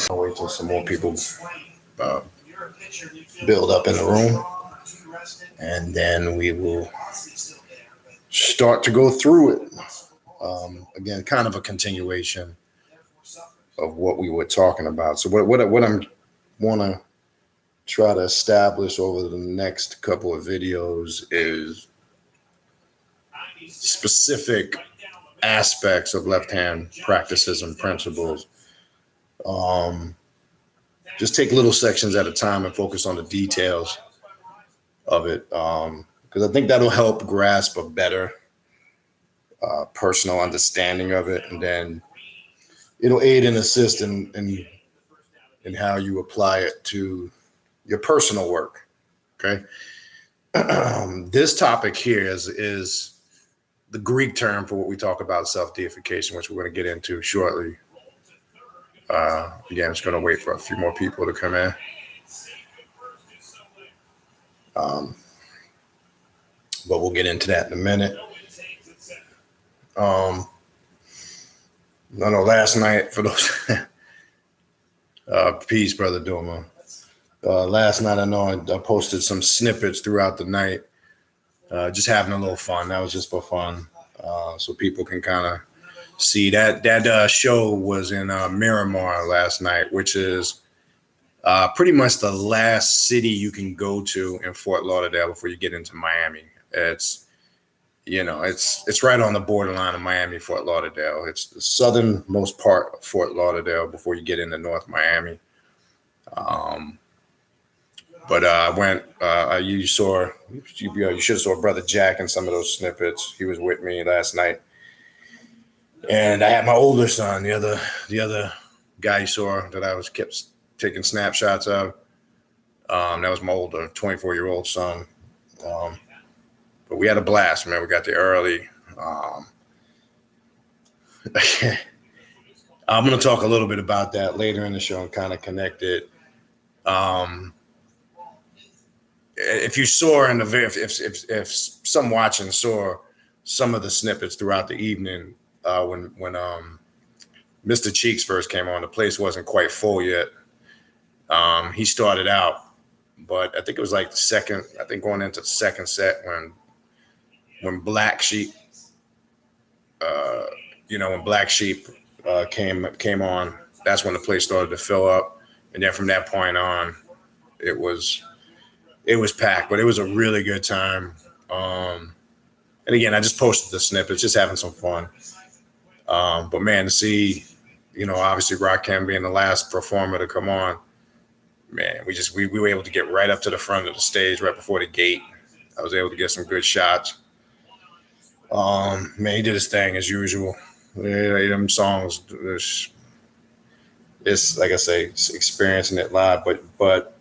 I'll wait till some more people uh, build up in the room, and then we will start to go through it. Again, kind of a continuation of what we were talking about. So what I'm want to try to establish over the next couple of videos is specific aspects of left hand practices and principles. Just take little sections at a time and focus on the details of it, because I think that'll help grasp a better personal understanding of it, and then it'll aid and assist in how you apply it to your personal work. Okay. This topic here is the Greek term for what we talk about, self-deification, which we're going to get into shortly. Again, I'm just going to wait for a few more people to come in. But we'll get into that in a minute. No, last night, for those, peace, Brother Duma. Last night, I know I posted some snippets throughout the night, just having a little fun. That was just for fun, so people can kind of see that show was in Miramar last night, which is pretty much the last city you can go to in Fort Lauderdale before you get into Miami. It's right on the borderline of Miami, Fort Lauderdale. It's the southernmost part of Fort Lauderdale before you get into North Miami. But I went. You should have saw Brother Jack in some of those snippets. He was with me last night, and I had my older son, the other guy you saw that I kept taking snapshots of. That was my older 24-year-old son. But we had a blast, man. We got there early. I'm going to talk a little bit about that later in the show and kind of connect it. If you saw in the video, if some watching saw some of the snippets throughout the evening, when Mr. Cheeks first came on, the place wasn't quite full yet. He started out, but I think it was like going into the second set when Black Sheep, when Black Sheep came on, that's when the place started to fill up, and then from that point on, it was packed. But it was a really good time. And again, I just posted the snippets, just having some fun. But man, to see, obviously Rakim being the last performer to come on, man, we were able to get right up to the front of the stage, right before the gate. I was able to get some good shots. Man, he did his thing as usual. Them songs, it's like I say, experiencing it live. But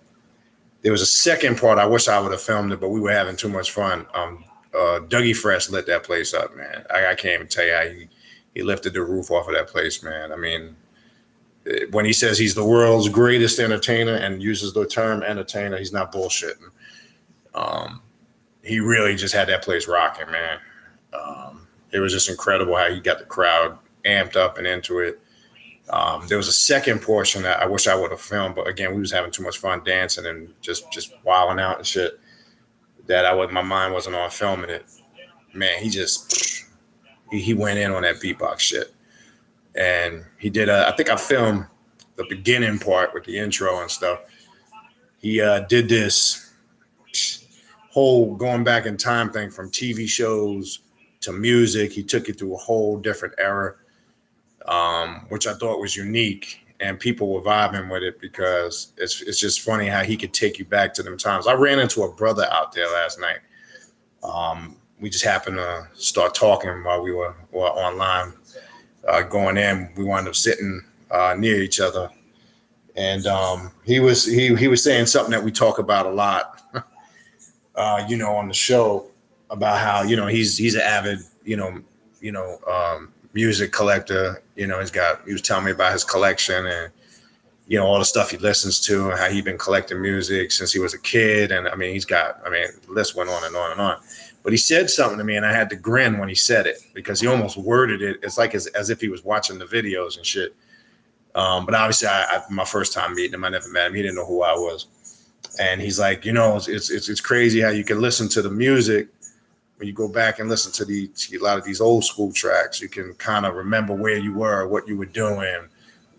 there was a second part. I wish I would have filmed it, but we were having too much fun. Dougie Fresh lit that place up, man. I can't even tell you how he lifted the roof off of that place, man. I mean, when he says he's the world's greatest entertainer and uses the term entertainer, he's not bullshitting. He really just had that place rocking, man. It was just incredible how he got the crowd amped up and into it. There was a second portion that I wish I would have filmed, but again, we was having too much fun dancing and just wilding out and shit that my mind wasn't on filming it. Man, he went in on that beatbox shit. And he did I think I filmed the beginning part with the intro and stuff. He did this whole going back in time thing from TV shows to music. He took it through a whole different era, which I thought was unique, and people were vibing with it because it's just funny how he could take you back to them times. I ran into a brother out there last night. We just happened to start talking while we were online. Going in, we wound up sitting near each other, and he was saying something that we talk about a lot, on the show, about how he's an avid music collector. He was telling me about his collection and all the stuff he listens to and how he's been collecting music since he was a kid. And the list went on and on and on. But he said something to me, and I had to grin when he said it because he almost worded it. It's like as if he was watching the videos and shit. But obviously, my first time meeting him, I never met him. He didn't know who I was. And he's like, you know, it's crazy how you can listen to the music when you go back and listen to a lot of these old school tracks. You can kind of remember where you were, what you were doing.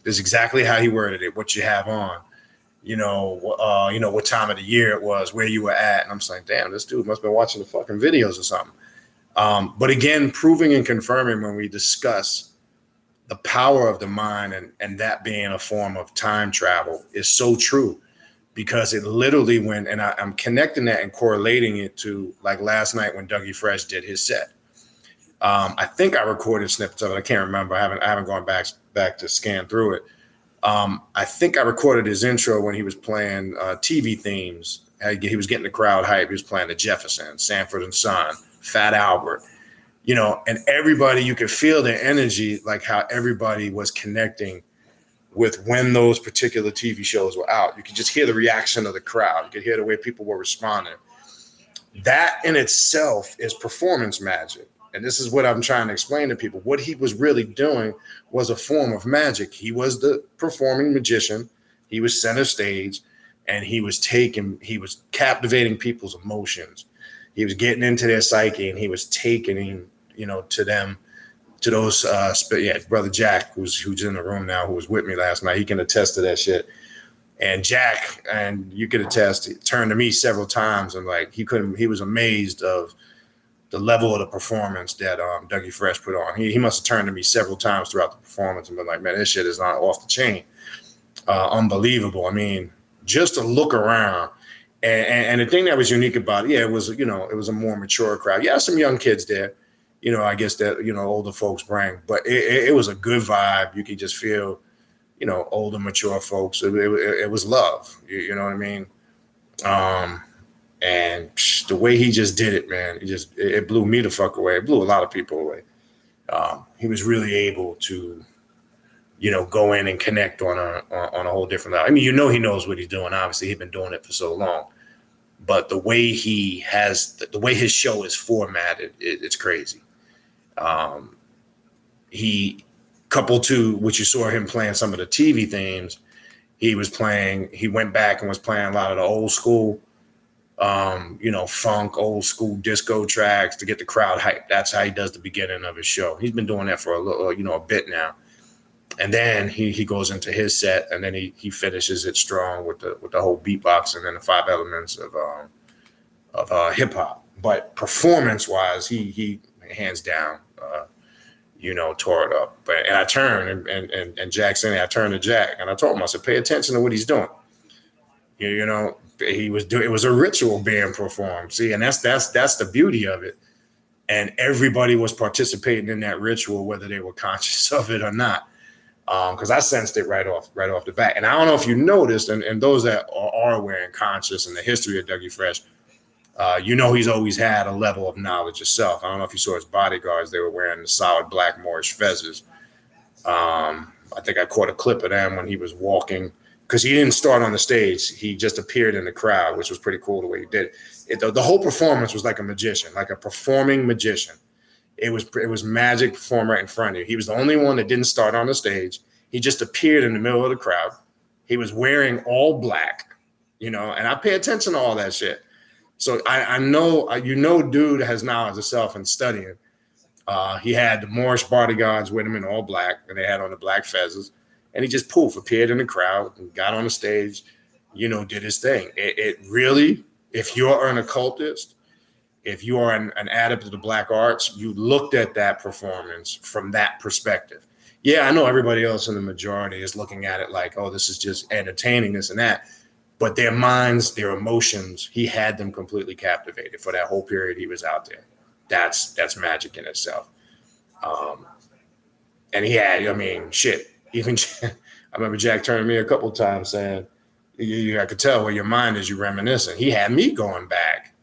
It's exactly how he worded it, what you have on, you know, what time of the year it was, where you were at. And I'm just like, damn, this dude must have been watching the fucking videos or something. But again, proving and confirming when we discuss the power of the mind and that being a form of time travel is so true, because it literally and I'm connecting that and correlating it to like last night when Dougie Fresh did his set. I think I recorded snippets of it. I can't remember. I haven't gone back to scan through it. I think I recorded his intro when he was playing TV themes. He was getting the crowd hype. He was playing the Jeffersons, Sanford and Son, Fat Albert, you know, and everybody, you could feel their energy, like how everybody was connecting with when those particular TV shows were out. You could just hear the reaction of the crowd. You could hear the way people were responding. That in itself is performance magic. And this is what I'm trying to explain to people. What he was really doing was a form of magic. He was the performing magician. He was center stage, and he was captivating people's emotions. He was getting into their psyche, and he was taking, you know, to them, to those, brother Jack, who's in the room now, who was with me last night. He can attest to that shit. And Jack, and you could attest, he turned to me several times, and like he was amazed of the level of the performance that Dougie Fresh put on. He must have turned to me several times throughout the performance and been like, man, this shit is not off the chain. Unbelievable. I mean, just to look around. And the thing that was unique about it, it was a more mature crowd. Yeah, some young kids there, you know, I guess that, you know, older folks bring, but it was a good vibe. You could just feel, you know, older, mature folks. It was love. You know what I mean? And the way he just did it, man, it blew me the fuck away. It blew a lot of people away. He was really able to, you know, go in and connect on a whole different level. I mean, you know, he knows what he's doing. Obviously, he's been doing it for so long. But the way the way his show is formatted, it's crazy. He, coupled to what you saw him playing some of the TV themes, he went back and was playing a lot of the old school, you know, funk, old school disco tracks to get the crowd hyped. That's how he does the beginning of his show. He's been doing that for a bit now. And then he goes into his set, and then he finishes it strong with the whole beatbox and then the 5 elements of hip hop. But performance wise, he hands down, you know, tore it up. And I turned and Jack's in there. I turned to Jack and I told him, I said, pay attention to what he's doing. You know, it was a ritual being performed. See, and that's the beauty of it. And everybody was participating in that ritual, whether they were conscious of it or not. Because I sensed it right off the bat. And I don't know if you noticed, and those that are aware and conscious in the history of Dougie Fresh, you know, he's always had a level of knowledge himself. I don't know if you saw his bodyguards; they were wearing the solid black Moorish fezzes. I think I caught a clip of them when he was walking, because he didn't start on the stage; he just appeared in the crowd, which was pretty cool the way he did it. The whole performance was like a magician, like a performing magician. It was magic performed right in front of you. He was the only one that didn't start on the stage. He just appeared in the middle of the crowd. He was wearing all black, you know, and I pay attention to all that shit. So I know, dude has knowledge of self and studying. He had the Moorish bodyguards with him in all black, and they had on the black fezzes. And he just appeared in the crowd and got on the stage, you know, did his thing. It really, if you're an occultist, if you are an adept of the black arts, you looked at that performance from that perspective. Yeah, I know everybody else in the majority is looking at it like, oh, this is just entertaining, this and that. But their minds, their emotions, he had them completely captivated for that whole period he was out there. That's magic in itself. And he had, I mean, shit. Even I remember Jack turning to me a couple of times saying, I could tell where your mind is, you're reminiscing. He had me going back,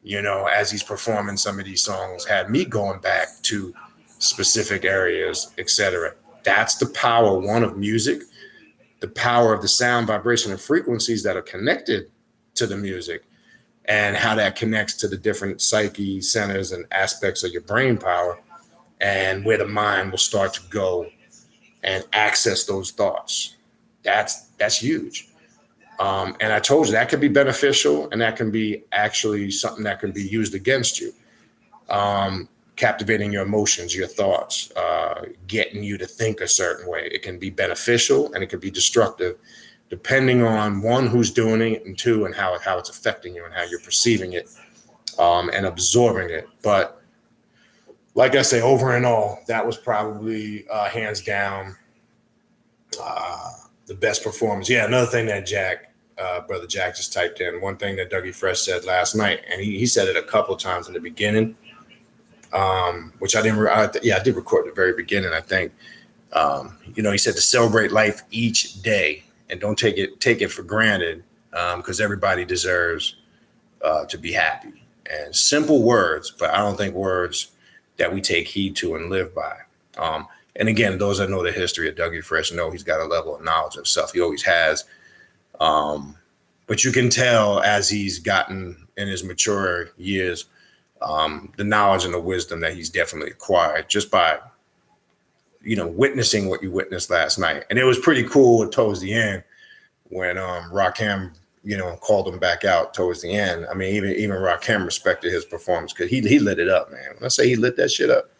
you know, as he's performing some of these songs, had me going back to specific areas, etc. That's the power, one, of music, the power of the sound, vibration, and frequencies that are connected to the music, and how that connects to the different psyche centers and aspects of your brain power, and where the mind will start to go and access those thoughts. That's huge. And I told you that could be beneficial, and that can be actually something that can be used against you. Captivating your emotions, your thoughts, getting you to think a certain way. It can be beneficial and it can be destructive, depending on one, who's doing it, and two, and how it's affecting you and how you're perceiving it and absorbing it. But like I say, over and all, that was probably hands down the best performance. Yeah, another thing that Brother Jack just typed in, one thing that Dougie Fresh said last night, and he said it a couple of times in the beginning, which I did record at the very beginning, I think. He said to celebrate life each day and don't take it for granted, because everybody deserves to be happy. And simple words, but I don't think words that we take heed to and live by. And again, those that know the history of Dougie Fresh know he's got a level of knowledge of stuff. He always has. But you can tell as he's gotten in his mature years, the knowledge and the wisdom that he's definitely acquired just by, witnessing what you witnessed last night. And it was pretty cool towards the end when Rakim, called him back out towards the end. I mean, even Rakim respected his performance because he lit it up, man. When I say he lit that shit up,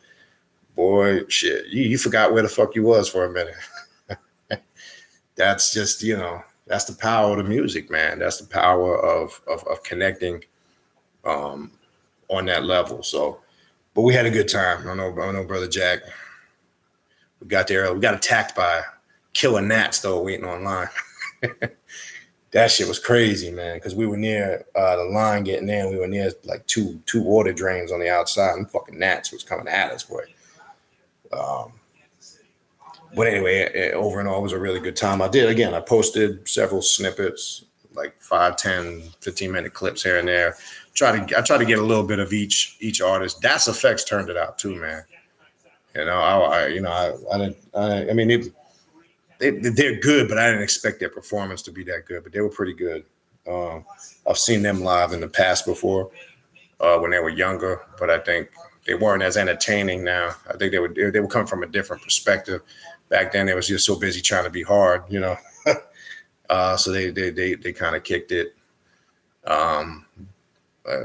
boy, shit, you forgot where the fuck you was for a minute. That's just, that's the power of the music, man. That's the power of connecting on that level. So, but we had a good time. I know, Brother Jack. We got there. We got attacked by killer gnats, though, waiting online. That shit was crazy, man, because we were near the line getting in. We were near like two water drains on the outside, and fucking gnats was coming at us, boy. But anyway, over and all, it was a really good time. I posted several snippets, like 5, 10, 15-minute clips here and there. I try to get a little bit of each artist. Das Effects turned it out too, man. They're good, but I didn't expect their performance to be that good. But they were pretty good. I've seen them live in the past before when they were younger, but I think they weren't as entertaining now. I think they would come from a different perspective. Back then, they was just so busy trying to be hard, so they kind of kicked it a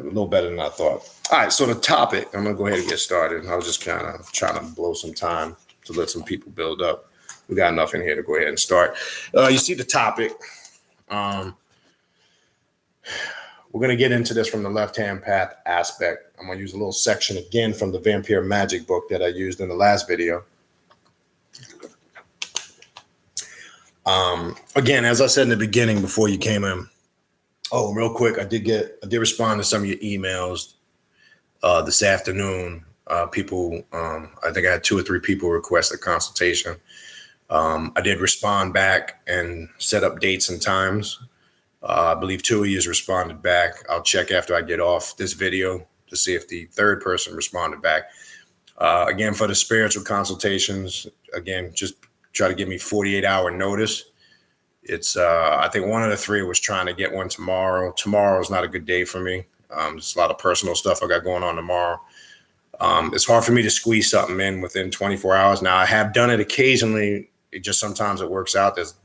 little better than I thought. All right, so the topic, I'm gonna go ahead and get started. I was just kind of trying to blow some time to let some people build up. We got enough in here to go ahead and start. You see the topic. We're going to get into this from the left-hand path aspect. I'm going to use a little section again from the Vampire Magic book that I used in the last video. Again, as I said in the beginning before you came in, real quick, I did respond to some of your emails this afternoon. People, I think I had 2 or 3 people request a consultation. I did respond back and set up dates and times. I believe 2 of you responded back. I'll check after I get off this video to see if the third person responded back. Again, for the spiritual consultations, again, just try to give me 48-hour notice. It's, I think one of the 3 was trying to get one tomorrow. Tomorrow is not a good day for me. There's a lot of personal stuff I got going on tomorrow. It's hard for me to squeeze something in within 24 hours. Now, I have done it occasionally. It just sometimes it works out. There's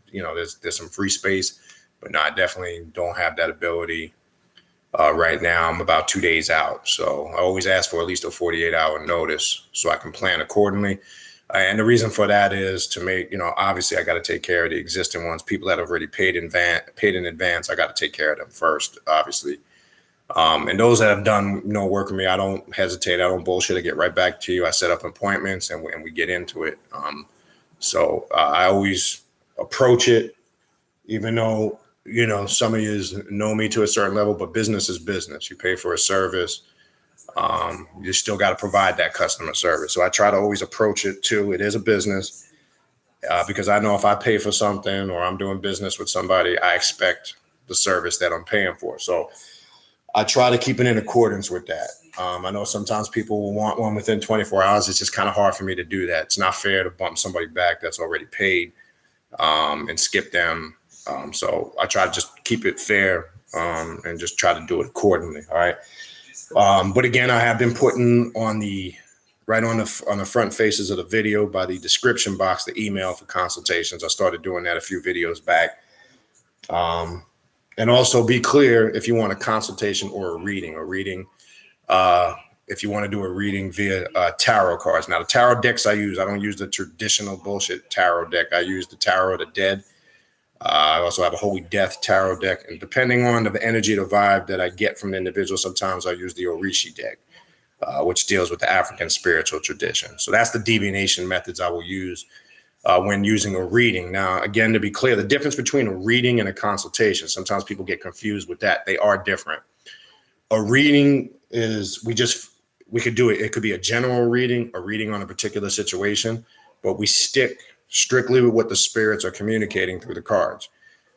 some free space, but no, I definitely don't have that ability right now. I'm about 2 days out. So I always ask for at least a 48-hour notice so I can plan accordingly. And the reason for that is to make, obviously I got to take care of the existing ones. People that have already paid in advance, I got to take care of them first, obviously. And those that have done, work with me, I don't hesitate. I don't bullshit. I get right back to you. I set up appointments and we get into it. So I always approach it, even though, some of you know me to a certain level, but business is business. You pay for a service. You still got to provide that customer service. So I try to always approach it too. It is a business because I know if I pay for something or I'm doing business with somebody, I expect the service that I'm paying for. So I try to keep it in accordance with that. I know sometimes people will want one within 24 hours. It's just kind of hard for me to do that. It's not fair to bump somebody back that's already paid and skip them. So I try to just keep it fair and just try to do it accordingly. All right. But again, I have been putting on the right on the front faces of the video by the description box, the email for consultations. I started doing that a few videos back. And also be clear if you want a consultation or a reading. If you want to do a reading via tarot cards. Now, the tarot decks I don't use the traditional bullshit tarot deck. I use the Tarot of the Dead. I also have a Holy Death tarot deck. And depending on the energy, the vibe that I get from the individual, sometimes I use the Orishi deck, which deals with the African spiritual tradition. So that's the divination methods I will use when using a reading. Now, again, to be clear, the difference between a reading and a consultation, sometimes people get confused with that. They are different. A reading is, we could do it. It could be a general reading, a reading on a particular situation, but we stick strictly with what the spirits are communicating through the cards.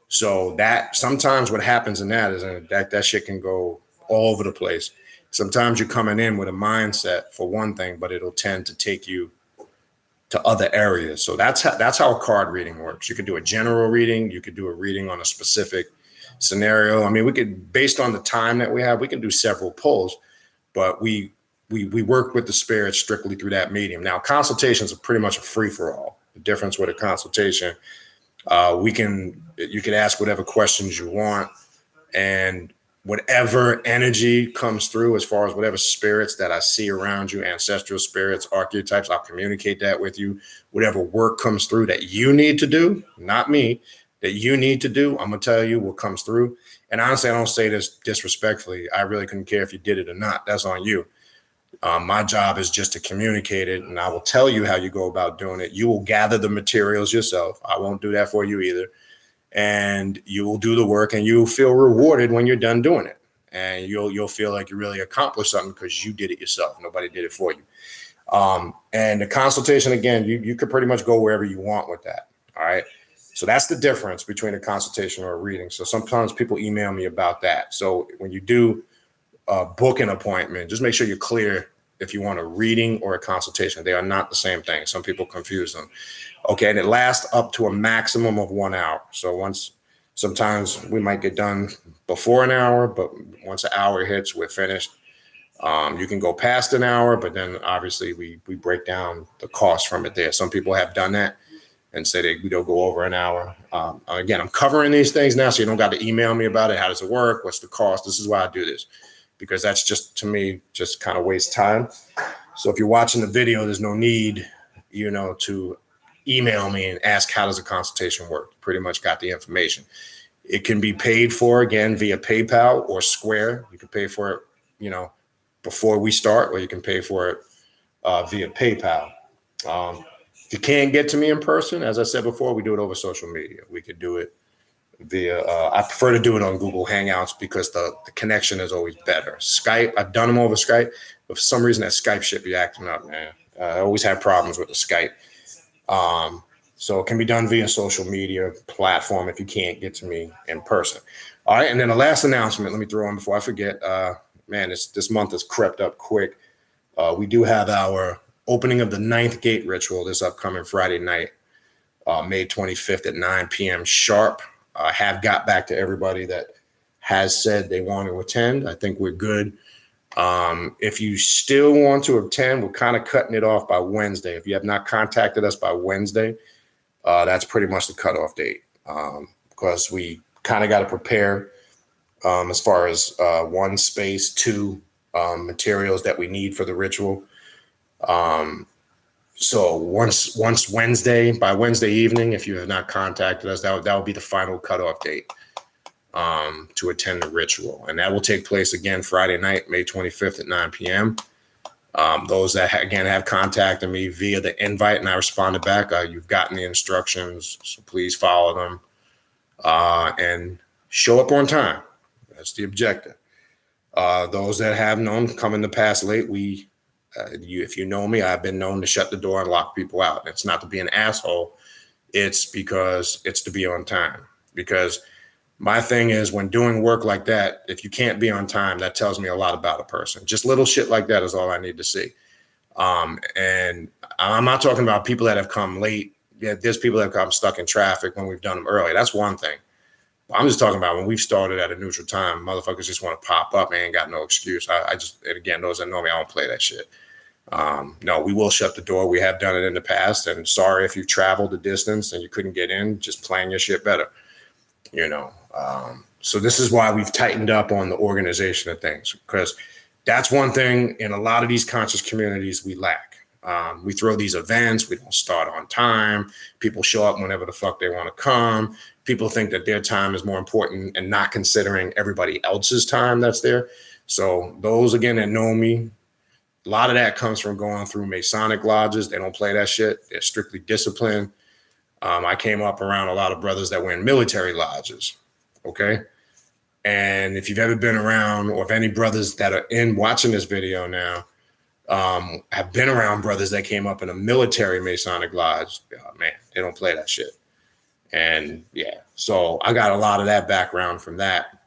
So that sometimes what happens in that is that shit can go all over the place. Sometimes you're coming in with a mindset for one thing, but it'll tend to take you to other areas. So that's how a card reading works. You could do a general reading. You could do a reading on a specific scenario. I mean, we could, based on the time that we have, we can do several pulls, but we work with the spirits strictly through that medium. Now, consultations are pretty much a free for all. The difference with a consultation, you can ask whatever questions you want, and whatever energy comes through, as far as whatever spirits that I see around you, ancestral spirits, archetypes, I'll communicate that with you. Whatever work comes through that you need to do, not me, that you need to do, I'm going to tell you what comes through. And honestly, I don't say this disrespectfully. I really couldn't care if you did it or not. That's on you. My job is just to communicate it, and I will tell you how you go about doing it. You will gather the materials yourself. I won't do that for you either. And you will do the work, and you'll feel rewarded when you're done doing it. And you'll feel like you really accomplished something because you did it yourself. Nobody did it for you. And the consultation, again, you could pretty much go wherever you want with that. All right. So that's the difference between a consultation or a reading. So sometimes people email me about that. So when you do book an appointment, just make sure you're clear if you want a reading or a consultation. They are not the same thing. Some people confuse them. Okay, and it lasts up to a maximum of 1 hour. So sometimes we might get done before an hour, but once an hour hits, we're finished. You can go past an hour, but then obviously we break down the cost from it there. Some people have done that and say they'll go over an hour. Again, I'm covering these things now, so you don't got to email me about it. How does it work? What's the cost? This is why I do this, because that's just, to me, just kind of waste time. So if you're watching the video, there's no need, to email me and ask, how does a consultation work? Pretty much got the information. It can be paid for, again, via PayPal or Square. You can pay for it, before we start, or you can pay for it via PayPal. If you can't get to me in person, as I said before, we do it over social media. We could do it via, I prefer to do it on Google Hangouts because the connection is always better. Skype, I've done them over Skype, but for some reason that Skype shit be acting up, man. I always have problems with the Skype. So it can be done via social media platform if you can't get to me in person. All right, and then the last announcement, let me throw in before I forget. This month has crept up quick. We do have our opening of the 9th gate ritual this upcoming Friday night, May 25th at 9 p.m. sharp. I have got back to everybody that has said they want to attend. I think we're good. If you still want to attend, we're kind of cutting it off by Wednesday. If you have not contacted us by Wednesday, that's pretty much the cutoff date, because we kind of got to prepare as far as one, space, two, materials that we need for the ritual. So once Wednesday, by Wednesday evening, if you have not contacted us, that will be the final cutoff date to attend the ritual. And that will take place again Friday night, May 25th at 9 p.m. Those that have contacted me via the invite and I responded back, you've gotten the instructions, so please follow them and show up on time. That's the objective. Those that have known coming to pass late, if you know me, I've been known to shut the door and lock people out. And it's not to be an asshole. It's because it's to be on time. Because my thing is, when doing work like that, if you can't be on time, that tells me a lot about a person. Just little shit like that is all I need to see. And I'm not talking about people that have come late. Yeah, there's people that have come stuck in traffic when we've done them early. That's one thing. I'm just talking about when we've started at a neutral time, motherfuckers just want to pop up and ain't got no excuse. And again, those that know me, I don't play that shit. No, we will shut the door. We have done it in the past. And sorry if you traveled the distance and you couldn't get in, just plan your shit better, you know. So this is why we've tightened up on the organization of things, because that's one thing in a lot of these conscious communities we lack. We throw these events, we don't start on time. People show up whenever the fuck they want to come. People think that their time is more important and not considering everybody else's time that's there. So those, again, that know me, a lot of that comes from going through Masonic lodges. They don't play that shit. They're strictly disciplined. I came up around a lot of brothers that were in military lodges. Okay. And if you've ever been around, or if any brothers that are in watching this video now, have been around brothers that came up in a military Masonic lodge, man, they don't play that shit. And yeah, so I got a lot of that background from that.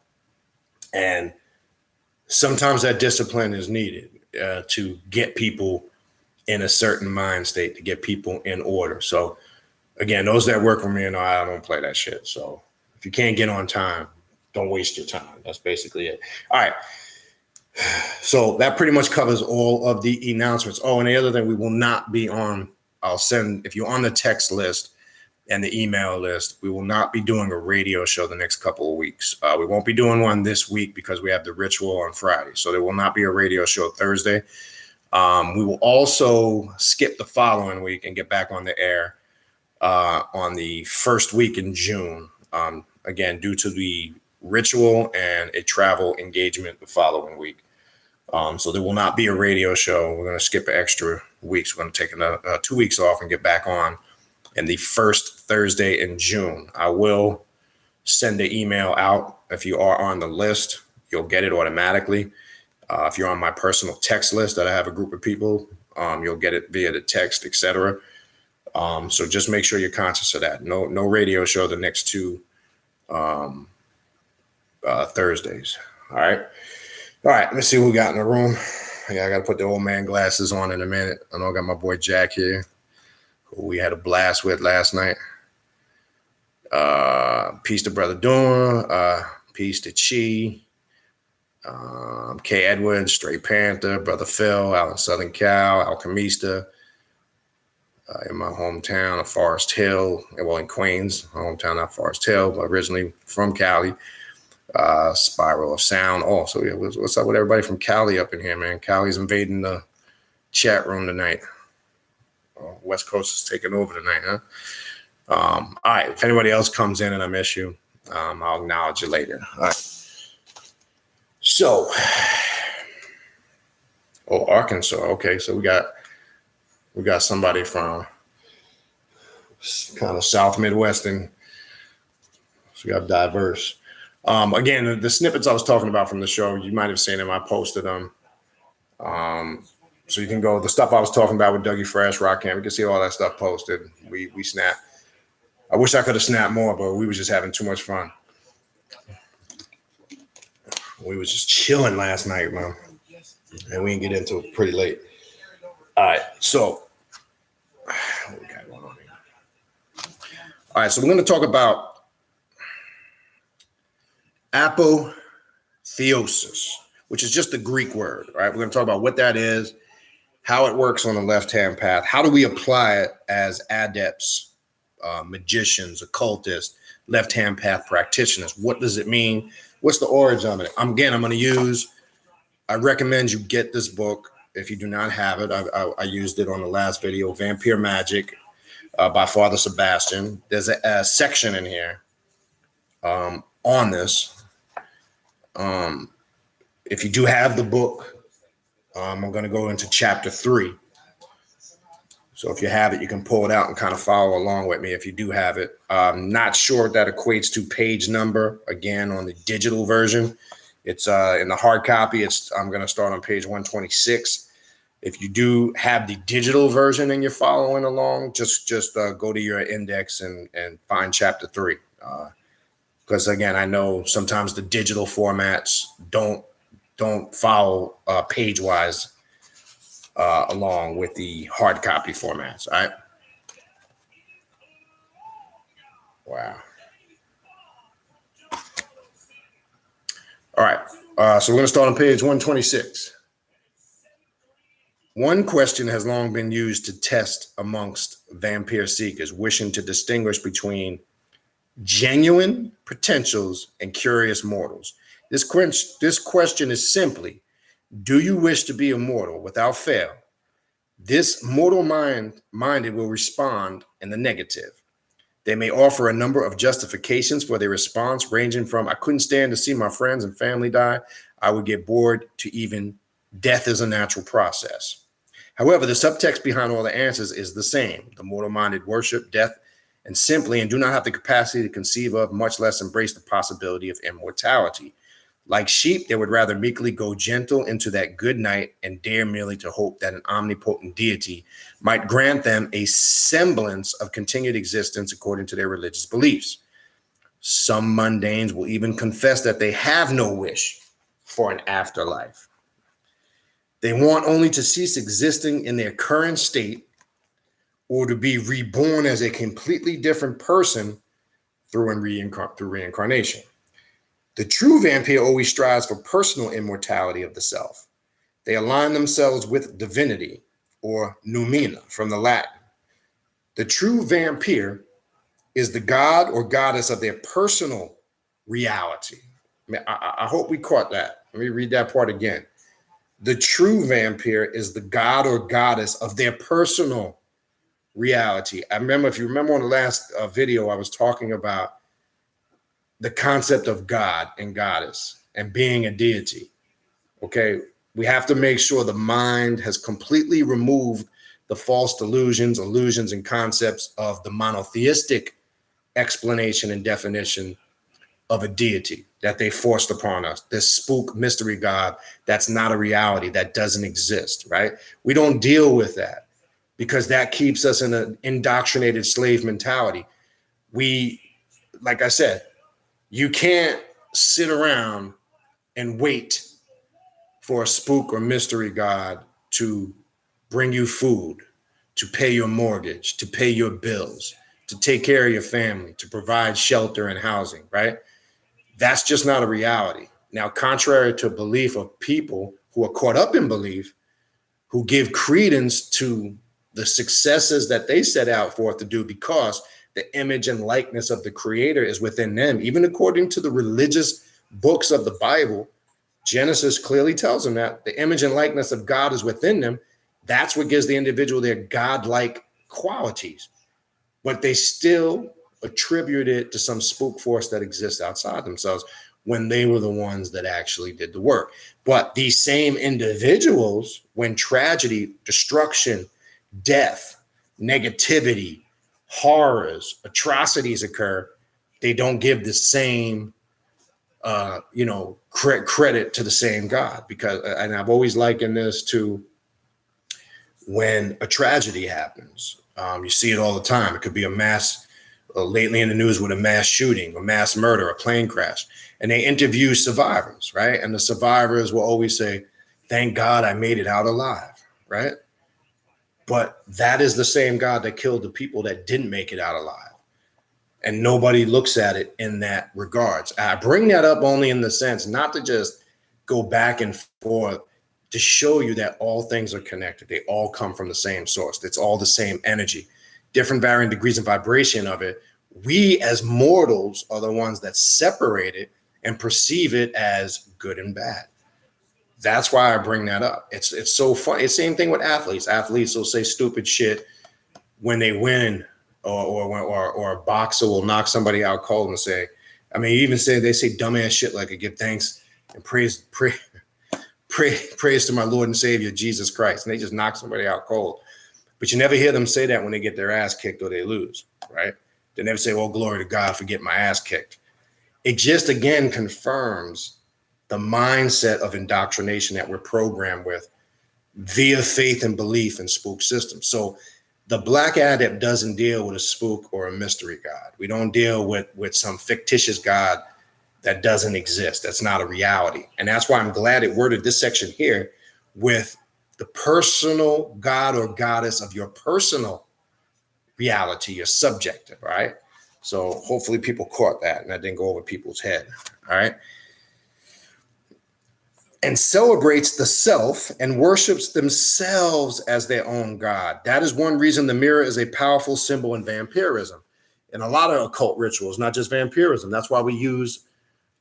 And sometimes that discipline is needed to get people in a certain mind state, to get people in order. So again, those that work for me, you know, I don't play that shit. So if you can't get on time, don't waste your time. That's basically it. All right. So that pretty much covers all of the announcements. Oh, and the other thing, we will not be on, I'll send, if you're on the text list and the email list, we will not be doing a radio show the next couple of weeks. We won't be doing one this week because we have the ritual on Friday. So there will not be a radio show Thursday. We will also skip the following week and get back on the air on the first week in June. Again, due to the ritual and a travel engagement the following week. So there will not be a radio show. We're going to skip an extra weeks. We're going to take another 2 weeks off and get back on in the first Thursday in June. I will send the email out. If you are on the list, you'll get it automatically. If you're on my personal text list that I have a group of people, you'll get it via the text, etc. So just make sure you're conscious of that. No radio show the next two Thursdays. All right. Let's see who we got in the room. Yeah, I got to put the old man glasses on in a minute. I know I got my boy Jack here, who we had a blast with last night. Peace to Brother Doom. Peace to Chi. K. Edwards, Straight Panther, Brother Phil, out in Southern Cal, Alchemista. In my hometown of Forest Hill, well, in Queens, my hometown, not Forest Hill, but originally from Cali. Spiral of Sound. Oh, so yeah, what's up with everybody from Cali up in here, man? Cali's invading the chat room tonight. West Coast is taking over tonight, huh? All right, if anybody else comes in and I miss you, I'll acknowledge you later. All right. So, Arkansas. Okay, so we got somebody from kind of South Midwestern. So we got diverse. Again, the snippets I was talking about from the show, you might have seen them. I posted them. So you can go, the stuff I was talking about with Dougie Fresh, Rock Camp, you can see all that stuff posted. We snapped. I wish I could have snapped more, but we were just having too much fun. We was just chilling last night, man. And we didn't get into it pretty late. All right, so what we got going on here? All right, so we're going to talk about apotheosis, which is just a Greek word, right? We're going to talk about what that is, how it works on the left-hand path. How do we apply it as adepts, magicians, occultists, left-hand path practitioners? What does it mean? What's the origin of it? I'm going to use, I recommend you get this book if you do not have it. I used it on the last video, Vampire Magic by Father Sebastian. There's a section in here on this. If you do have the book, I'm going to go into chapter 3. So if you have it, you can pull it out and kind of follow along with me if you do have it. Not sure what that equates to page number. Again, on the digital version, it's in the hard copy. I'm going to start on page 126. If you do have the digital version and you're following along, just go to your index and find chapter 3. Because again, I know sometimes the digital formats don't follow page-wise along with the hard copy formats. All right. Wow. All right. So we're going to start on page 126. One question has long been used to test amongst vampire seekers wishing to distinguish between genuine potentials and curious mortals. This question is simply, do you wish to be immortal without fail? This mortal minded will respond in the negative. They may offer a number of justifications for their response, ranging from, I couldn't stand to see my friends and family die, I would get bored, to even death is a natural process. However, the subtext behind all the answers is the same. The mortal-minded worship death and simply and do not have the capacity to conceive of, much less embrace the possibility of immortality. Like sheep, they would rather meekly go gentle into that good night and dare merely to hope that an omnipotent deity might grant them a semblance of continued existence according to their religious beliefs. Some mundanes will even confess that they have no wish for an afterlife. They want only to cease existing in their current state or to be reborn as a completely different person through reincarnation. The true vampire always strives for personal immortality of the self. They align themselves with divinity, or noumena from the Latin. The true vampire is the god or goddess of their personal reality. I hope we caught that. Let me read that part again. The true vampire is the god or goddess of their personal reality. I remember, if you remember on the last video, I was talking about the concept of God and goddess and being a deity. Okay, we have to make sure the mind has completely removed the false delusions, illusions, and concepts of the monotheistic explanation and definition of a deity that they forced upon us. This spook mystery God, that's not a reality, that doesn't exist, right? We don't deal with that because that keeps us in an indoctrinated slave mentality. We, like I said, you can't sit around and wait for a spook or mystery God to bring you food, to pay your mortgage, to pay your bills, to take care of your family, to provide shelter and housing, right? That's just not a reality. Now, contrary to belief of people who are caught up in belief, who give credence to the successes that they set out forth to do because the image and likeness of the creator is within them. Even according to the religious books of the Bible, Genesis clearly tells them that the image and likeness of God is within them. That's what gives the individual their godlike qualities. But they still attribute it to some spook force that exists outside themselves when they were the ones that actually did the work. But these same individuals, when tragedy, destruction, death, negativity, horrors, atrocities occur, they don't give the same credit to the same God. Because, and I've always likened this to when a tragedy happens. You see it all the time. It could be a mass, lately in the news with a mass shooting, a mass murder, a plane crash. And they interview survivors, right? And the survivors will always say, thank God I made it out alive, right? But that is the same God that killed the people that didn't make it out alive. And nobody looks at it in that regards. I bring that up only in the sense not to just go back and forth, to show you that all things are connected. They all come from the same source. It's all the same energy, different varying degrees of vibration of it. We as mortals are the ones that separate it and perceive it as good and bad. That's why I bring that up. It's so funny. It's the same thing with athletes. Athletes will say stupid shit when they win, or a boxer will knock somebody out cold and say, I mean, even they say dumbass shit like, I give thanks and praise to my Lord and Savior, Jesus Christ. And they just knock somebody out cold. But you never hear them say that when they get their ass kicked or they lose, right? They never say, oh, glory to God for getting my ass kicked. It just, again, confirms the mindset of indoctrination that we're programmed with via faith and belief in spook systems. So the Black Adept doesn't deal with a spook or a mystery God. We don't deal with some fictitious God that doesn't exist. That's not a reality. And that's why I'm glad it worded this section here with the personal God or goddess of your personal reality, your subjective, right? So hopefully people caught that and that didn't go over people's head, all right? and celebrates the self and worships themselves as their own God. That is one reason the mirror is a powerful symbol in vampirism and a lot of occult rituals, not just vampirism. That's why we use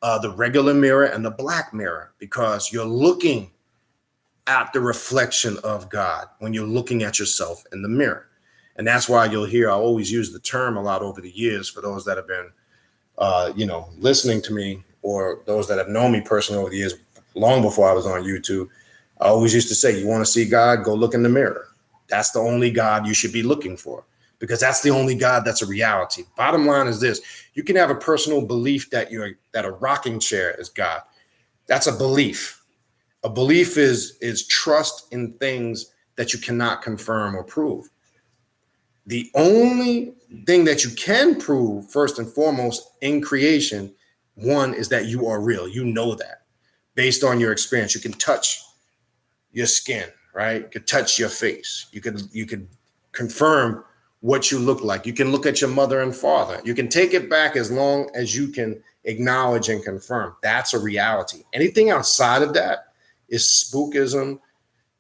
the regular mirror and the black mirror, because you're looking at the reflection of God when you're looking at yourself in the mirror. And that's why you'll hear, I always use the term a lot over the years for those that have been, listening to me, or those that have known me personally over the years, long before I was on YouTube. I always used to say, you want to see God, go look in the mirror. That's the only God you should be looking for, because that's the only God that's a reality. Bottom line is this: you can have a personal belief that a rocking chair is God. That's a belief. A belief is trust in things that you cannot confirm or prove. The only thing that you can prove, first and foremost, in creation, one, is that you are real. You know that based on your experience. You can touch your skin, right? You can touch your face. You can confirm what you look like. You can look at your mother and father. You can take it back as long as you can acknowledge and confirm. That's a reality. Anything outside of that is spookism,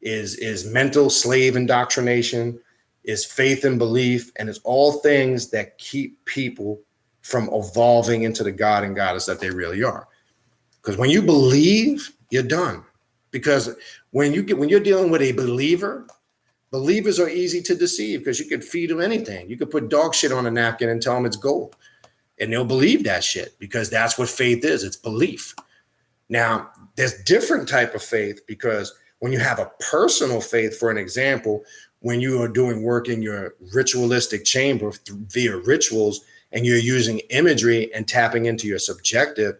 is mental slave indoctrination, is faith and belief, and it's all things that keep people from evolving into the God and goddess that they really are. Because when you believe, you're done. Because when you're dealing with a believer, believers are easy to deceive, because you could feed them anything. You could put dog shit on a napkin and tell them it's gold, and they'll believe that shit, because that's what faith is. It's belief. Now, there's different type of faith, because when you have a personal faith, for an example, when you are doing work in your ritualistic chamber via rituals, and you're using imagery and tapping into your subjective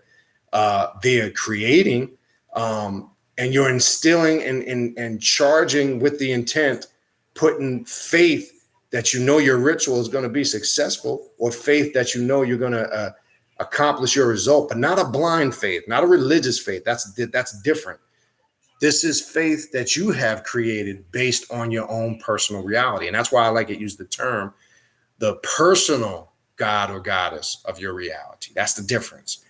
via creating, and you're instilling and charging with the intent, putting faith that you know your ritual is going to be successful, or faith that you know you're going to accomplish your result, but not a blind faith, not a religious faith. That's different. This is faith that you have created based on your own personal reality. And that's why I like to use the term, the personal God or goddess of your reality. That's the difference.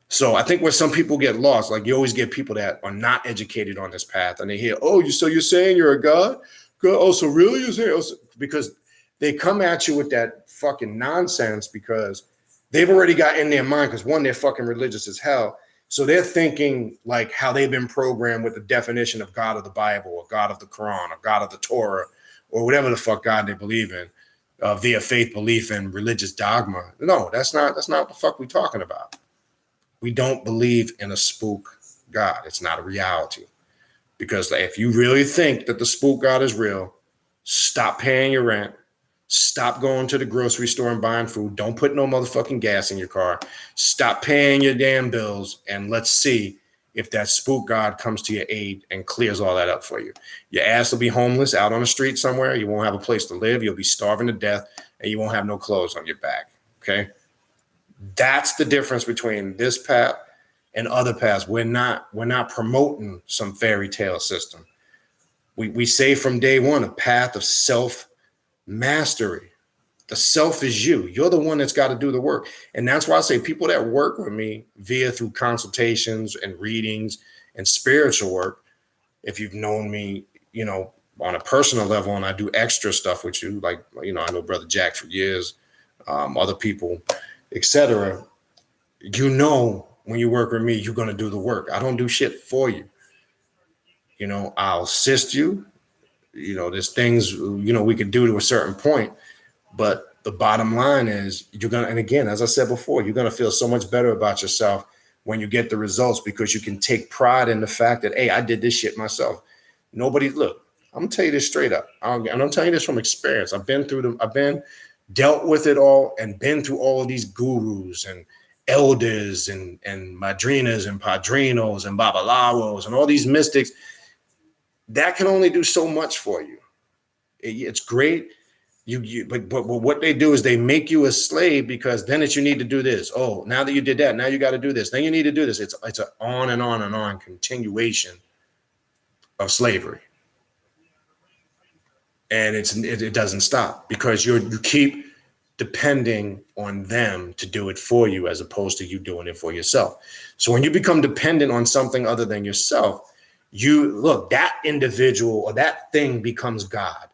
So I think where some people get lost, like you always get people that are not educated on this path, and they hear, oh, so you're saying you're a God? Oh, so really you're saying? Because they come at you with that fucking nonsense, because they've already got in their mind, because one, they're fucking religious as hell. So they're thinking like how they've been programmed with the definition of God of the Bible, or God of the Quran, or God of the Torah, or whatever the fuck God they believe in, via faith, belief, and religious dogma. No, that's not what the fuck we're talking about. We don't believe in a spook God. It's not a reality. Because if you really think that the spook God is real, stop paying your rent. Stop going to the grocery store and buying food. Don't put no motherfucking gas in your car. Stop paying your damn bills, and let's see if that spook God comes to your aid and clears all that up for you. Your ass will be homeless out on the street somewhere. You won't have a place to live. You'll be starving to death, and you won't have no clothes on your back. Okay? That's the difference between this path and other paths. We're not promoting some fairy tale system. We say from day one, a path of self-mastery. The self is you. You're the one that's got to do the work. And that's why I say people that work with me through consultations and readings and spiritual work, if you've known me, on a personal level, and I do extra stuff with you, like, I know Brother Jack for years, other people, etc. When you work with me, you're going to do the work. I don't do shit for you. I'll assist you. There's things, we can do to a certain point, but the bottom line is and again, as I said before, you're going to feel so much better about yourself when you get the results, because you can take pride in the fact that, hey, I did this shit myself. I'm going to tell you this straight up. And I'm telling you this from experience. I've been dealt with it all, and been through all of these gurus and elders and madrinas and padrinos and babalawos and all these mystics. That can only do so much for you. It's great. But what they do is they make you a slave, because then you need to do this. Oh, now that you did that, now you got to do this. Then you need to do this. It's an on and on and on continuation of slavery. And it doesn't stop, because you keep depending on them to do it for you as opposed to you doing it for yourself. So when you become dependent on something other than yourself, that individual or that thing becomes God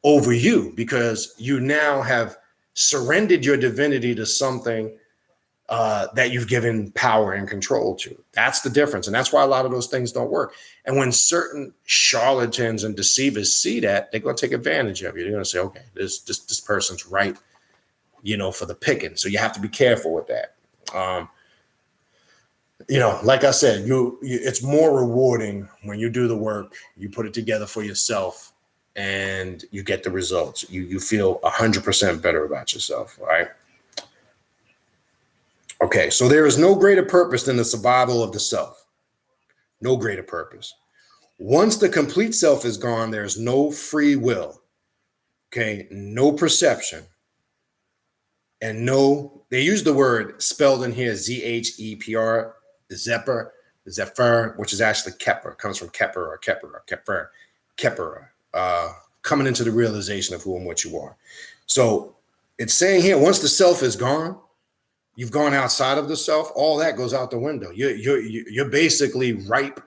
over you, because you now have surrendered your divinity to something that you've given power and control to. That's the difference. And that's why a lot of those things don't work. And when certain charlatans and deceivers see that, they're going to take advantage of you. They're going to say, okay, this person's right, for the picking. So you have to be careful with that. Like I said, it's more rewarding when you do the work, you put it together for yourself, and you get the results. You feel 100% better about yourself, right? Okay, so there is no greater purpose than the survival of the self. No greater purpose. Once the complete self is gone, there's no free will. Okay, no perception. And they use the word spelled in here, Zhepr, Zephyr, which is actually Kepler, comes from Kepler, coming into the realization of who and what you are. So it's saying here, once the self is gone, you've gone outside of the self, all that goes out the window. You're basically ripe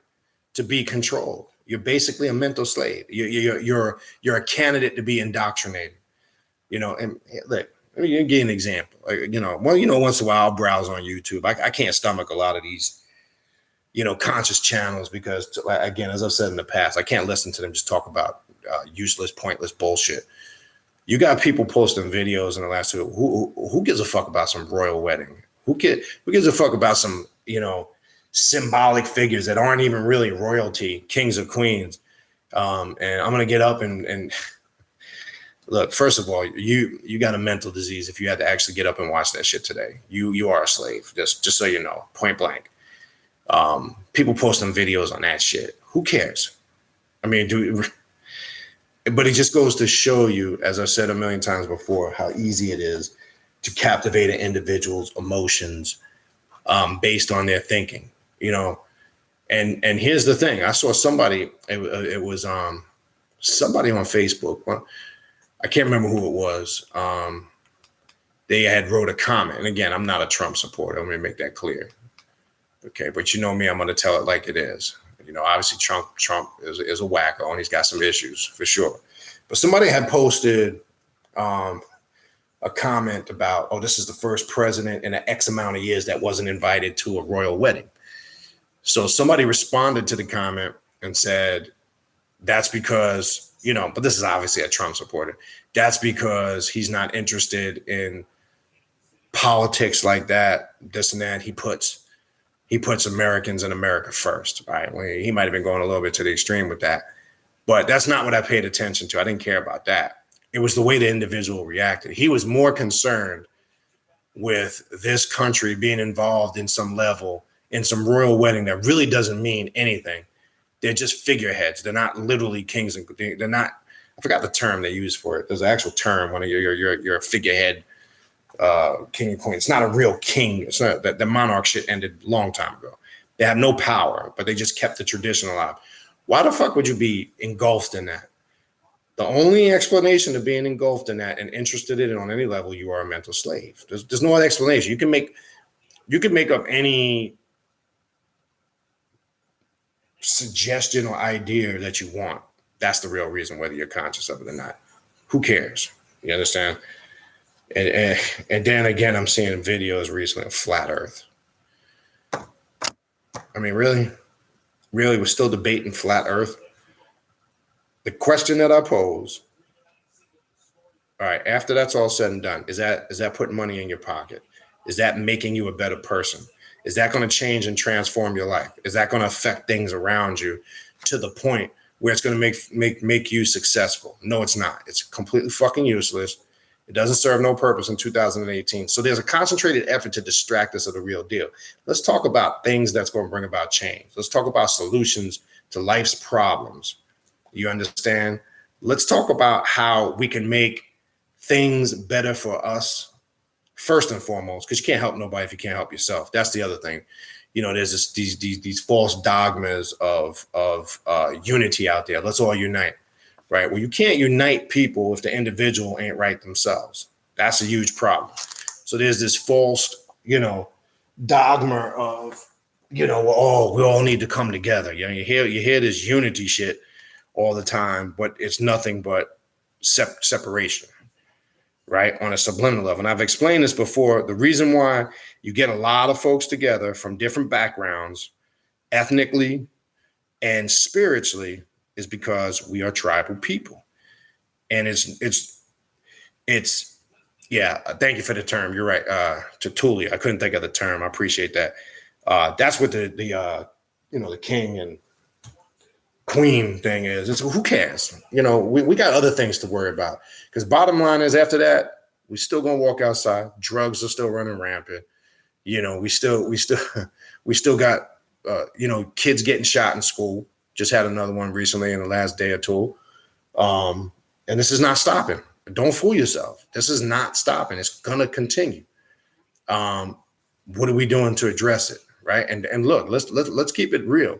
to be controlled. You're basically a mental slave. You're a candidate to be indoctrinated. And look, let me give you an example. Once in a while I'll browse on YouTube. I can't stomach a lot of these, conscious channels because, again, as I've said in the past, I can't listen to them just talk about useless, pointless bullshit. You got people posting videos in the last two. Who gives a fuck about some royal wedding? Who gives a fuck about some, symbolic figures that aren't even really royalty, kings or queens? And I'm going to get up and look, first of all, you got a mental disease if you had to actually get up and watch that shit today. You are a slave, just so you know, point blank. People posting videos on that shit. Who cares? I mean, but it just goes to show you, as I've said a million times before, how easy it is to captivate an individual's emotions based on their thinking, And here's the thing. I saw somebody, it was somebody on Facebook. Well, I can't remember who it was. They had wrote a comment. And again, I'm not a Trump supporter. Let me make that clear. Okay, but you know me, I'm going to tell it like it is. Obviously Trump is a wacko and he's got some issues for sure. But somebody had posted a comment about, this is the first president in an X amount of years that wasn't invited to a royal wedding. So somebody responded to the comment and said, that's because, but this is obviously a Trump supporter. That's because he's not interested in politics like that, this and that. He puts Americans and America first, right? Well, he might have been going a little bit to the extreme with that, but that's not what I paid attention to. I didn't care about that. It was the way the individual reacted. He was more concerned with this country being involved in some level in some royal wedding that really doesn't mean anything. They're just figureheads. They're not literally kings, and they're not. I forgot the term they use for it. There's an actual term when you're a figurehead. King and queen. It's not a real king. It's not that the monarch shit ended a long time ago. They have no power, but they just kept the tradition alive. Why the fuck would you be engulfed in that? The only explanation of being engulfed in that and interested in it on any level, you are a mental slave. There's no other explanation. You can make up any suggestion or idea that you want. That's the real reason, whether you're conscious of it or not. Who cares? You understand? And then again, I'm seeing videos recently of flat Earth. I mean, really, we're still debating flat Earth. The question that I pose, all right, after that's all said and done, is that putting money in your pocket? Is that making you a better person? Is that going to change and transform your life? Is that going to affect things around you to the point where it's going to make you successful? No, it's not. It's completely fucking useless. It doesn't serve no purpose in 2018. So there's a concentrated effort to distract us of the real deal. Let's talk about things that's going to bring about change. Let's talk about solutions to life's problems. You understand? Let's talk about how we can make things better for us first and foremost, because you can't help nobody if you can't help yourself. That's the other thing. There's these false dogmas of unity out there. Let's all unite. Right. Well, you can't unite people if the individual ain't right themselves. That's a huge problem. So there's this false, dogma of, oh, we all need to come together. You hear this unity shit all the time, but it's nothing but separation, right? On a subliminal level. And I've explained this before. The reason why you get a lot of folks together from different backgrounds, ethnically and spiritually, is because we are tribal people. And it's yeah, thank you for the term. You're right. Tertulia. I couldn't think of the term. I appreciate that. That's what the king and queen thing is. It's who cares? We got other things to worry about. Because bottom line is, after that, we still gonna walk outside. Drugs are still running rampant. We still got kids getting shot in school. Just had another one recently in the last day or two. And this is not stopping. Don't fool yourself. This is not stopping. It's gonna continue. What are we doing to address it? Right. And look, let's keep it real.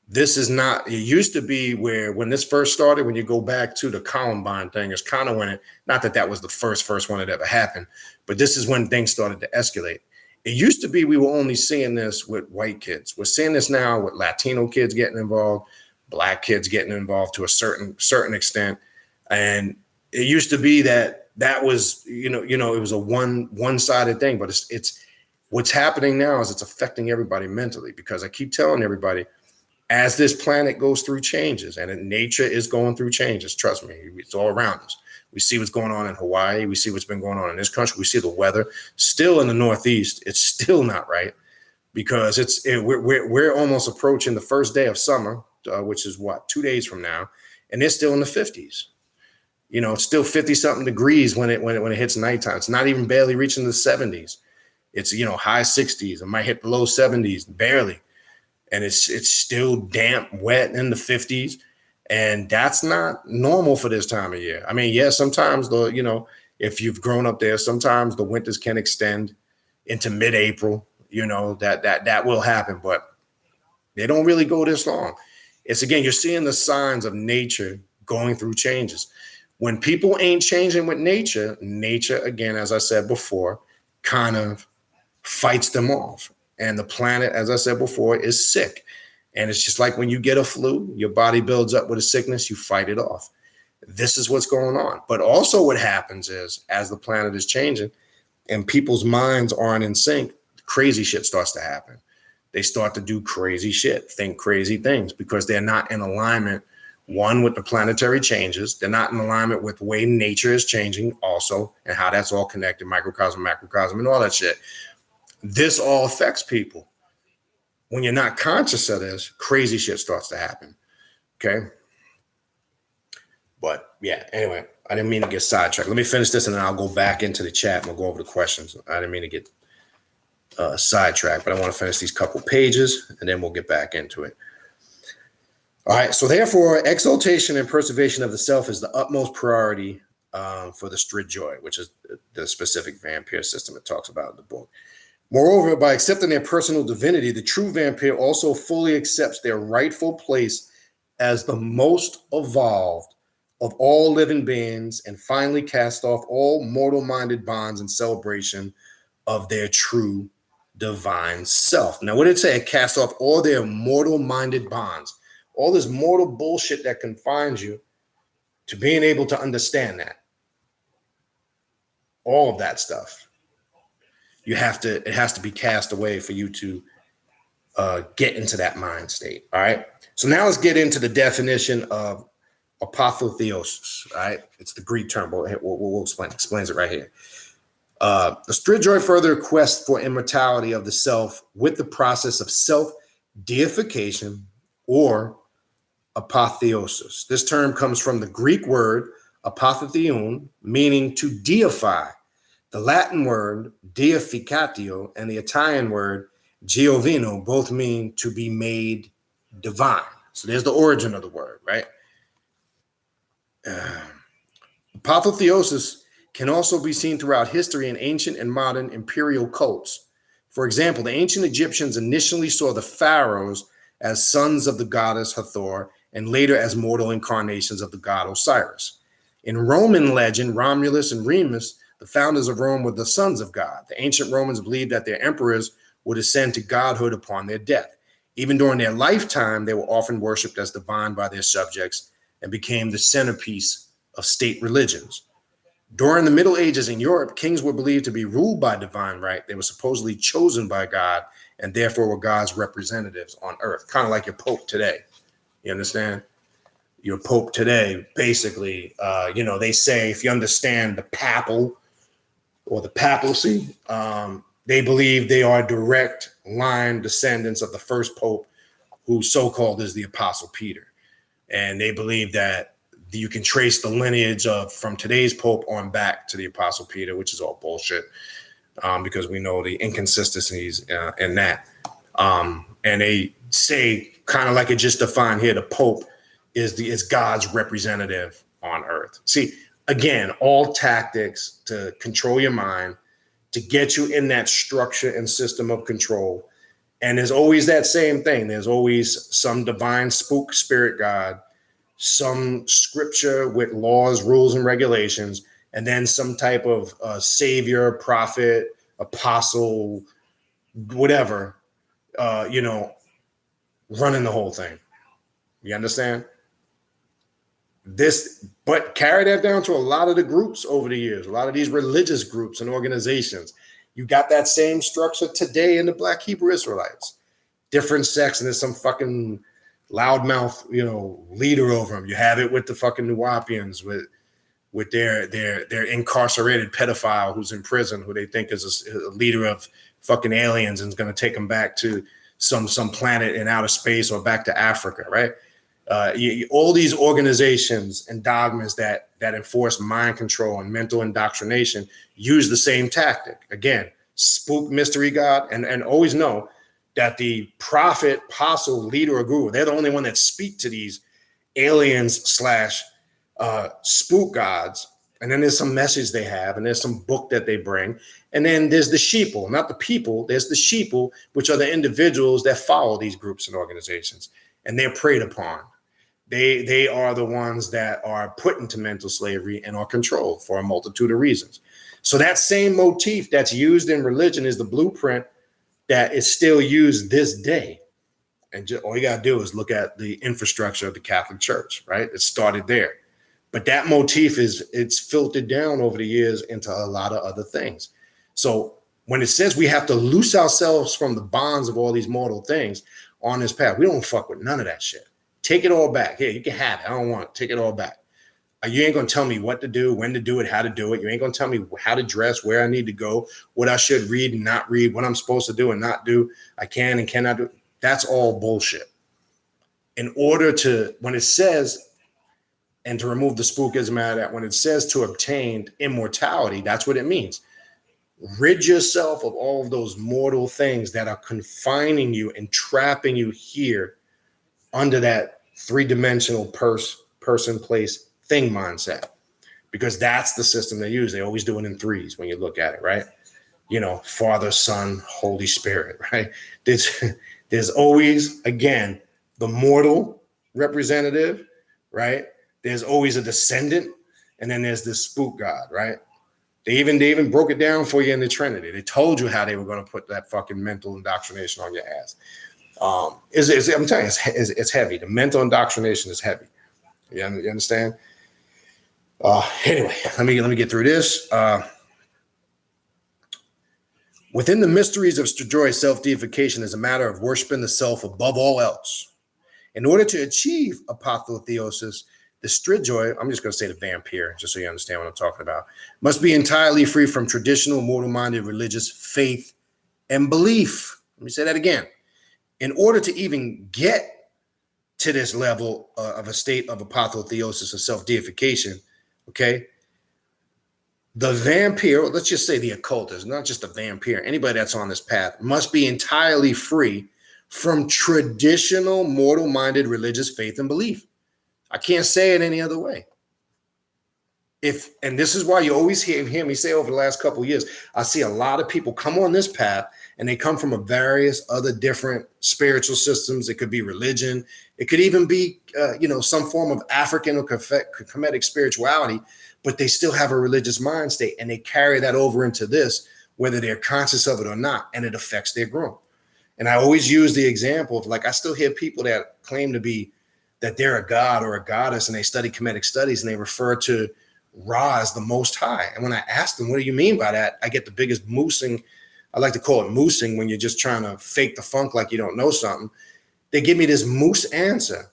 This is not, it used to be where when this first started, when you go back to the Columbine thing, it's kind of when not that was the first one that ever happened, but this is when things started to escalate. It used to be we were only seeing this with white kids. We're seeing this now with Latino kids getting involved, Black kids getting involved to a certain extent. And it used to be that was, it was a one-sided thing, but it's what's happening now is it's affecting everybody mentally, because I keep telling everybody, as this planet goes through changes, and nature is going through changes, trust me, it's all around us. We see what's going on in Hawaii. We see what's been going on in this country. We see the weather still in the Northeast. It's still not right, because we're almost approaching the first day of summer, which is 2 days from now, and it's still in the 50s. It's still 50 something degrees when it hits nighttime. It's not even barely reaching the 70s. It's high 60s. It might hit the low 70s barely. And it's still damp, wet in the 50s. And that's not normal for this time of year. I mean, yeah, sometimes if you've grown up there, sometimes the winters can extend into mid-April, that will happen, but they don't really go this long. It's, again, you're seeing the signs of nature going through changes. When people ain't changing with nature, again, as I said before, kind of fights them off. And the planet, as I said before, is sick. And it's just like when you get a flu, your body builds up with a sickness, you fight it off. This is what's going on. But also what happens is, as the planet is changing and people's minds aren't in sync, crazy shit starts to happen. They start to do crazy shit, think crazy things, because they're not in alignment, one, with the planetary changes. They're not in alignment with the way nature is changing also, and how that's all connected, microcosm, macrocosm, and all that shit. This all affects people. When you're not conscious of this, crazy shit starts to happen. Okay. But yeah, anyway, I didn't mean to get sidetracked. Let me finish this and then I'll go back into the chat and we'll go over the questions. I didn't mean to get sidetracked, but I want to finish these couple pages and then we'll get back into it. All right. So therefore, exaltation and preservation of the self is the utmost priority for the Stridjoy, which is the specific vampire system it talks about in the book. Moreover, by accepting their personal divinity, the true vampire also fully accepts their rightful place as the most evolved of all living beings, and finally cast off all mortal-minded bonds in celebration of their true divine self. Now, what did it say? It cast off all their mortal-minded bonds, all this mortal bullshit that confines you to being able to understand that. All of that stuff. It has to be cast away for you to get into that mind state. All right. So now let's get into the definition of apotheosis. All right. It's the Greek term, but we'll explain. Explains it right here. The Stridjoy further requests for immortality of the self with the process of self-deification or apotheosis. This term comes from the Greek word apotheon, meaning to deify. The Latin word deificatio and the Italian word giovino both mean to be made divine. So there's the origin of the word, right? Apotheosis can also be seen throughout history in ancient and modern imperial cults. For example, the ancient Egyptians initially saw the pharaohs as sons of the goddess Hathor and later as mortal incarnations of the god Osiris. In Roman legend, Romulus and Remus The founders of Rome were the sons of God. The ancient Romans believed that their emperors would ascend to godhood upon their death. Even during their lifetime, they were often worshipped as divine by their subjects and became the centerpiece of state religions. During the Middle Ages in Europe, kings were believed to be ruled by divine right. They were supposedly chosen by God and therefore were God's representatives on earth, kind of like your Pope today. You understand? Your Pope today, basically, they say if you understand the papal or the papacy, they believe they are direct line descendants of the first Pope, who so-called is the Apostle Peter. And they believe that you can trace the lineage from today's Pope on back to the Apostle Peter, which is all bullshit, because we know the inconsistencies in that. And they say, kind of like it just defined here, the Pope is God's representative on earth. See, again, all tactics to control your mind, to get you in that structure and system of control. And there's always that same thing. There's always some divine spook spirit God, some scripture with laws, rules, and regulations, and then some type of savior, prophet, apostle, whatever, running the whole thing. You understand? But carry that down to a lot of the groups over the years, a lot of these religious groups and organizations. You got that same structure today in the Black Hebrew Israelites. Different sects, and there's some fucking loudmouth, leader over them. You have it with the fucking Nuwapians, with their incarcerated pedophile who's in prison, who they think is a leader of fucking aliens and is going to take them back to some planet in outer space or back to Africa, right? All these organizations and dogmas that enforce mind control and mental indoctrination use the same tactic. Again, spook mystery God, and always know that the prophet, apostle, leader, or guru, they're the only one that speak to these aliens / spook gods. And then there's some message they have, and there's some book that they bring. And then there's the sheeple, not the people. There's the sheeple, which are the individuals that follow these groups and organizations, and they're preyed upon. They are the ones that are put into mental slavery and are controlled for a multitude of reasons. So that same motif that's used in religion is the blueprint that is still used this day. And all you got to do is look at the infrastructure of the Catholic Church, right? It started there. But that motif it's filtered down over the years into a lot of other things. So when it says we have to loose ourselves from the bonds of all these mortal things on this path, we don't fuck with none of that shit. Take it all back. Here, you can have it. I don't want it. Take it all back. You ain't going to tell me what to do, when to do it, how to do it. You ain't going to tell me how to dress, where I need to go, what I should read and not read, what I'm supposed to do and not do. I can and cannot do. That's all bullshit. In order to, when it says, and to remove the spookism out of that, when it says to obtain immortality, that's what it means. Rid yourself of all of those mortal things that are confining you and trapping you here under that three-dimensional person, place, thing mindset, because that's the system they use. They always do it in threes when you look at it, right? Father, Son, Holy Spirit, right? There's always, again, the mortal representative, right? There's always a descendant, and then there's this spook God, right? They even broke it down for you in the Trinity. They told you how they were going to put that fucking mental indoctrination on your ass. I'm telling you, it's heavy. The mental indoctrination is heavy. You understand? Anyway, let me get through this. Within the mysteries of Strigoi, self-deification is a matter of worshiping the self above all else. In order to achieve apotheosis, the Strigoi, I'm just going to say the vampire, just so you understand what I'm talking about, must be entirely free from traditional mortal-minded religious faith and belief. Let me say that again. In order to even get to this level of a state of apotheosis or self-deification, okay, the vampire, let's just say the occultist, not just the vampire, anybody that's on this path must be entirely free from traditional mortal-minded religious faith and belief. I can't say it any other way. and this is why you always hear me say over the last couple of years, I see a lot of people come on this path and they come from a various other different spiritual systems. It could be religion. It could even be, some form of African or Kemetic spirituality, but they still have a religious mind state and they carry that over into this, whether they're conscious of it or not, and it affects their growth. And I always use the example of, like, I still hear people that claim to be that they're a god or a goddess and they study Kemetic studies and they refer to Ra as the Most High. And when I ask them, what do you mean by that? I get the biggest moosing. I like to call it moosing when you're just trying to fake the funk like you don't know something. They give me this moose answer.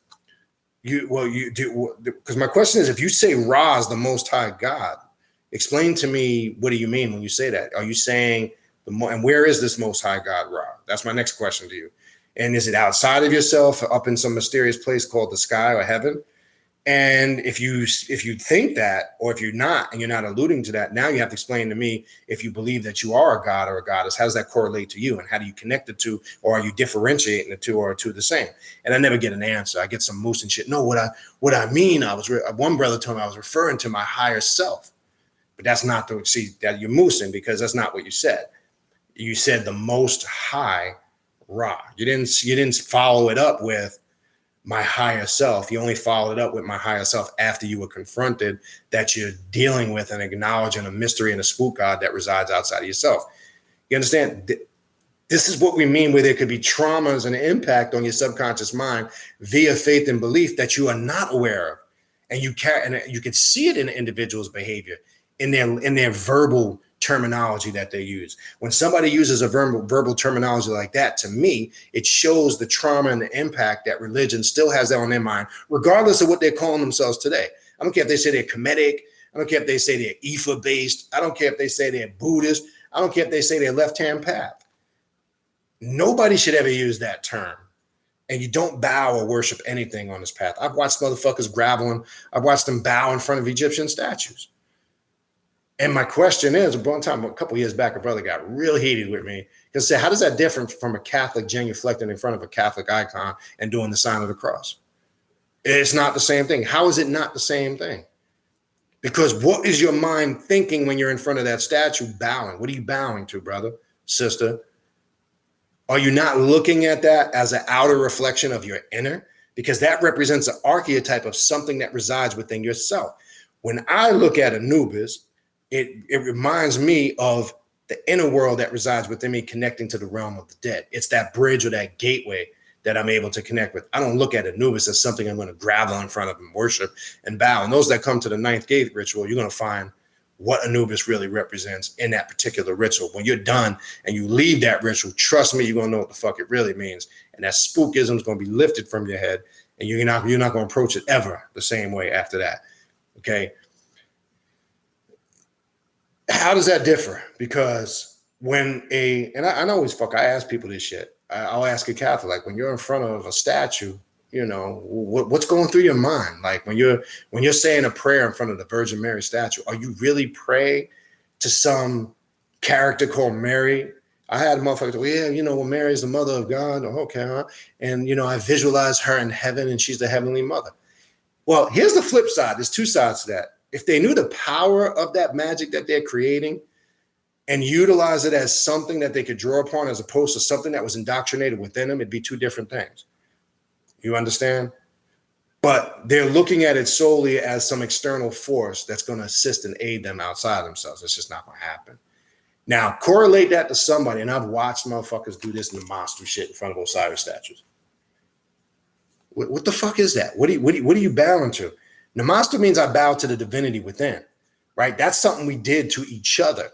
You do, because my question is, if you say Ra is the Most High God, explain to me, what do you mean when you say that? Are you saying and where is this Most High God Ra? That's my next question to you. And is it outside of yourself, up in some mysterious place called the sky or heaven? And if you think that, or if you're not, and you're not alluding to that, now you have to explain to me, if you believe that you are a god or a goddess, how does that correlate to you? And how do you connect the two? Or are you differentiating the two, or are two the same? And I never get an answer. I get some moose and shit. No, what I mean, one brother told me I was referring to my higher self, but that's not that you're moosing, because that's not what you said. You said the Most High Ra. You didn't follow it up with my higher self. You only followed it up with my higher self after you were confronted that you're dealing with and acknowledging a mystery and a spook god that resides outside of yourself. You understand? This is what we mean, where there could be traumas and impact on your subconscious mind via faith and belief that you are not aware of. And you can see it in an individual's behavior, in their verbal terminology that they use. When somebody uses a verbal terminology like that, to me, it shows the trauma and the impact that religion still has that on their mind, regardless of what they're calling themselves today. I don't care if they say they're Kemetic. I don't care if they say they're Ifa-based. I don't care if they say they're Buddhist. I don't care if they say they're left-hand path. Nobody should ever use that term. And you don't bow or worship anything on this path. I've watched motherfuckers graveling. I've watched them bow in front of Egyptian statues. And my question is, a couple of years back, a brother got real heated with me because said, how does that differ from a Catholic genuflecting in front of a Catholic icon and doing the sign of the cross? It's not the same thing. How is it not the same thing? Because what is your mind thinking when you're in front of that statue bowing? What are you bowing to, brother, sister? Are you not looking at that as an outer reflection of your inner? Because that represents an archetype of something that resides within yourself. When I look at Anubis, it reminds me of the inner world that resides within me, connecting to the realm of the dead. It's that bridge or that gateway that I'm able to connect with. I don't look at Anubis as something I'm going to gravel in front of and worship and bow. And those that come to the ninth gate ritual, you're going to find what Anubis really represents in that particular ritual. When you're done and you leave that ritual, trust me, you're going to know what the fuck it really means. And that spookism is going to be lifted from your head, and you're not going to approach it ever the same way after that. Okay. How does that differ? Because when I ask people this shit. I'll ask a Catholic, like, when you're in front of a statue, what's going through your mind? Like when you're saying a prayer in front of the Virgin Mary statue, are you really praying to some character called Mary? I had a motherfucker go, well, Mary is the mother of God. Oh, okay, huh? And, I visualize her in heaven and she's the heavenly mother. Well, here's the flip side. There's two sides to that. If they knew the power of that magic that they're creating and utilize it as something that they could draw upon, as opposed to something that was indoctrinated within them, it'd be two different things. You understand? But they're looking at it solely as some external force that's going to assist and aid them outside themselves. It's just not going to happen. Now, correlate that to somebody, and I've watched motherfuckers do this in the monster shit in front of Osiris statues. What the fuck is that? What are you bowing to? Namaste means I bow to the divinity within, right? That's something we did to each other.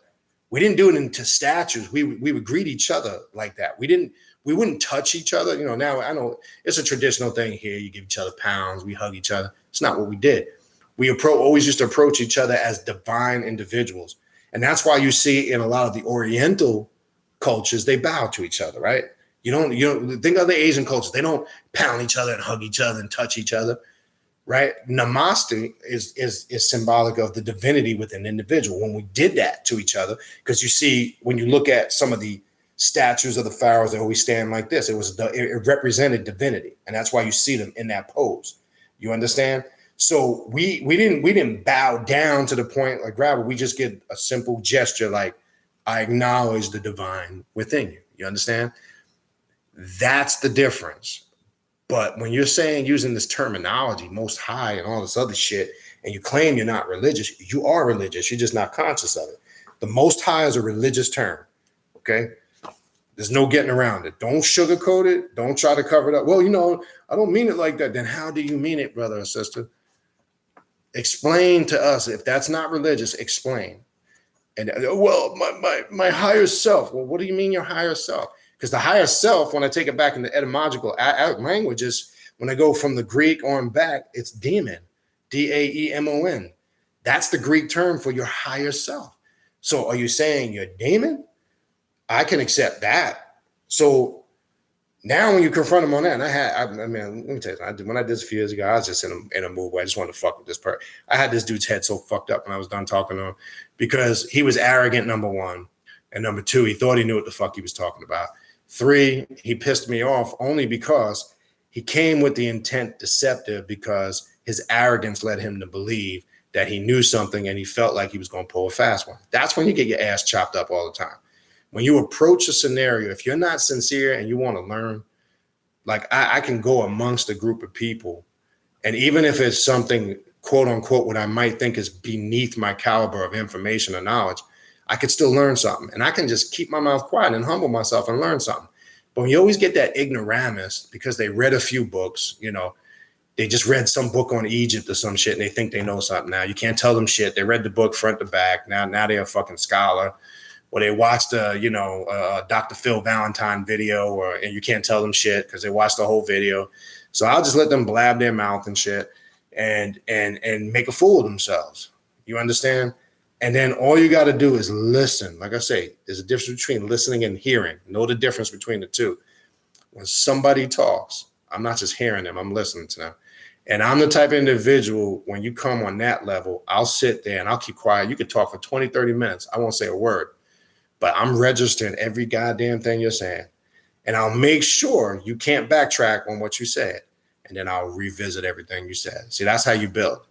We didn't do it into statues. We would greet each other like that. We wouldn't touch each other. Now I know it's a traditional thing here. You give each other pounds. We hug each other. It's not what we did. We always used to approach each other as divine individuals. And that's why you see in a lot of the Oriental cultures, they bow to each other, right? You don't think of the Asian cultures. They don't pound each other and hug each other and touch each other, right? Namaste is symbolic of the divinity within an individual. When we did that to each other, because you see, when you look at some of the statues of the pharaohs that always stand like this, it represented divinity. And that's why you see them in that pose. You understand? So we didn't bow down to the point like grab it. We just get a simple gesture like, I acknowledge the divine within you. You understand? That's the difference. But when you're saying using this terminology, most high and all this other shit, and you claim you're not religious, you are religious. You're just not conscious of it. The most high is a religious term. Okay. There's no getting around it. Don't sugarcoat it. Don't try to cover it up. Well, I don't mean it like that. Then how do you mean it, brother or sister? Explain to us. If that's not religious, explain. And well, my higher self. Well, what do you mean your higher self? Because the higher self, when I take it back in the etymological languages, when I go from the Greek on back, it's daemon, Daemon. That's the Greek term for your higher self. So are you saying you're daemon? I can accept that. So now when you confront him on that, and let me tell you, when I did this a few years ago, I was just in a mood where I just wanted to fuck with this person. I had this dude's head so fucked up when I was done talking to him because he was arrogant, number one. And number two, he thought he knew what the fuck he was talking about. 3, he pissed me off only because he came with the intent deceptive because his arrogance led him to believe that he knew something and he felt like he was going to pull a fast one. That's when you get your ass chopped up all the time. When you approach a scenario, if you're not sincere and you want to learn, like I can go amongst a group of people, and even if it's something, quote unquote, what I might think is beneath my caliber of information or knowledge, I could still learn something. And I can just keep my mouth quiet and humble myself and learn something. But when you always get that ignoramus because they read a few books, they just read some book on Egypt or some shit and they think they know something now. You can't tell them shit. They read the book front to back. Now they're a fucking scholar. Or they watched Dr. Phil Valentine video, and you can't tell them shit because they watched the whole video. So I'll just let them blab their mouth and shit and make a fool of themselves. You understand? And then all you got to do is listen. Like I say, there's a difference between listening and hearing. Know the difference between the two. When somebody talks, I'm not just hearing them, I'm listening to them. And I'm the type of individual, when you come on that level, I'll sit there and I'll keep quiet. You could talk for 20, 30 minutes. I won't say a word, but I'm registering every goddamn thing you're saying. And I'll make sure you can't backtrack on what you said. And then I'll revisit everything you said. See, that's how you build.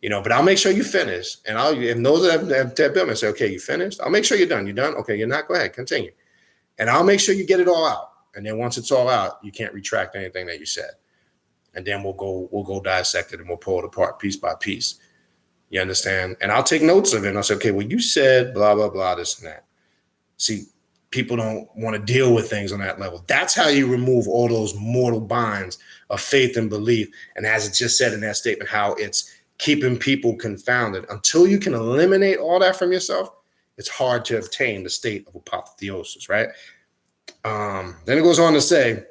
But I'll make sure you finish. And those that have built me say, okay, you finished? I'll make sure you're done. You done? Okay, you're not? Go ahead, continue. And I'll make sure you get it all out. And then once it's all out, you can't retract anything that you said. And then we'll go dissect it and we'll pull it apart piece by piece. You understand? And I'll take notes of it. And I'll say, okay, well, you said blah, blah, blah, this and that. See, people don't want to deal with things on that level. That's how you remove all those mortal binds of faith and belief. And as it just said in that statement, how it's keeping people confounded. Until you can eliminate all that from yourself, it's hard to obtain the state of apotheosis, right? Then it goes on to say,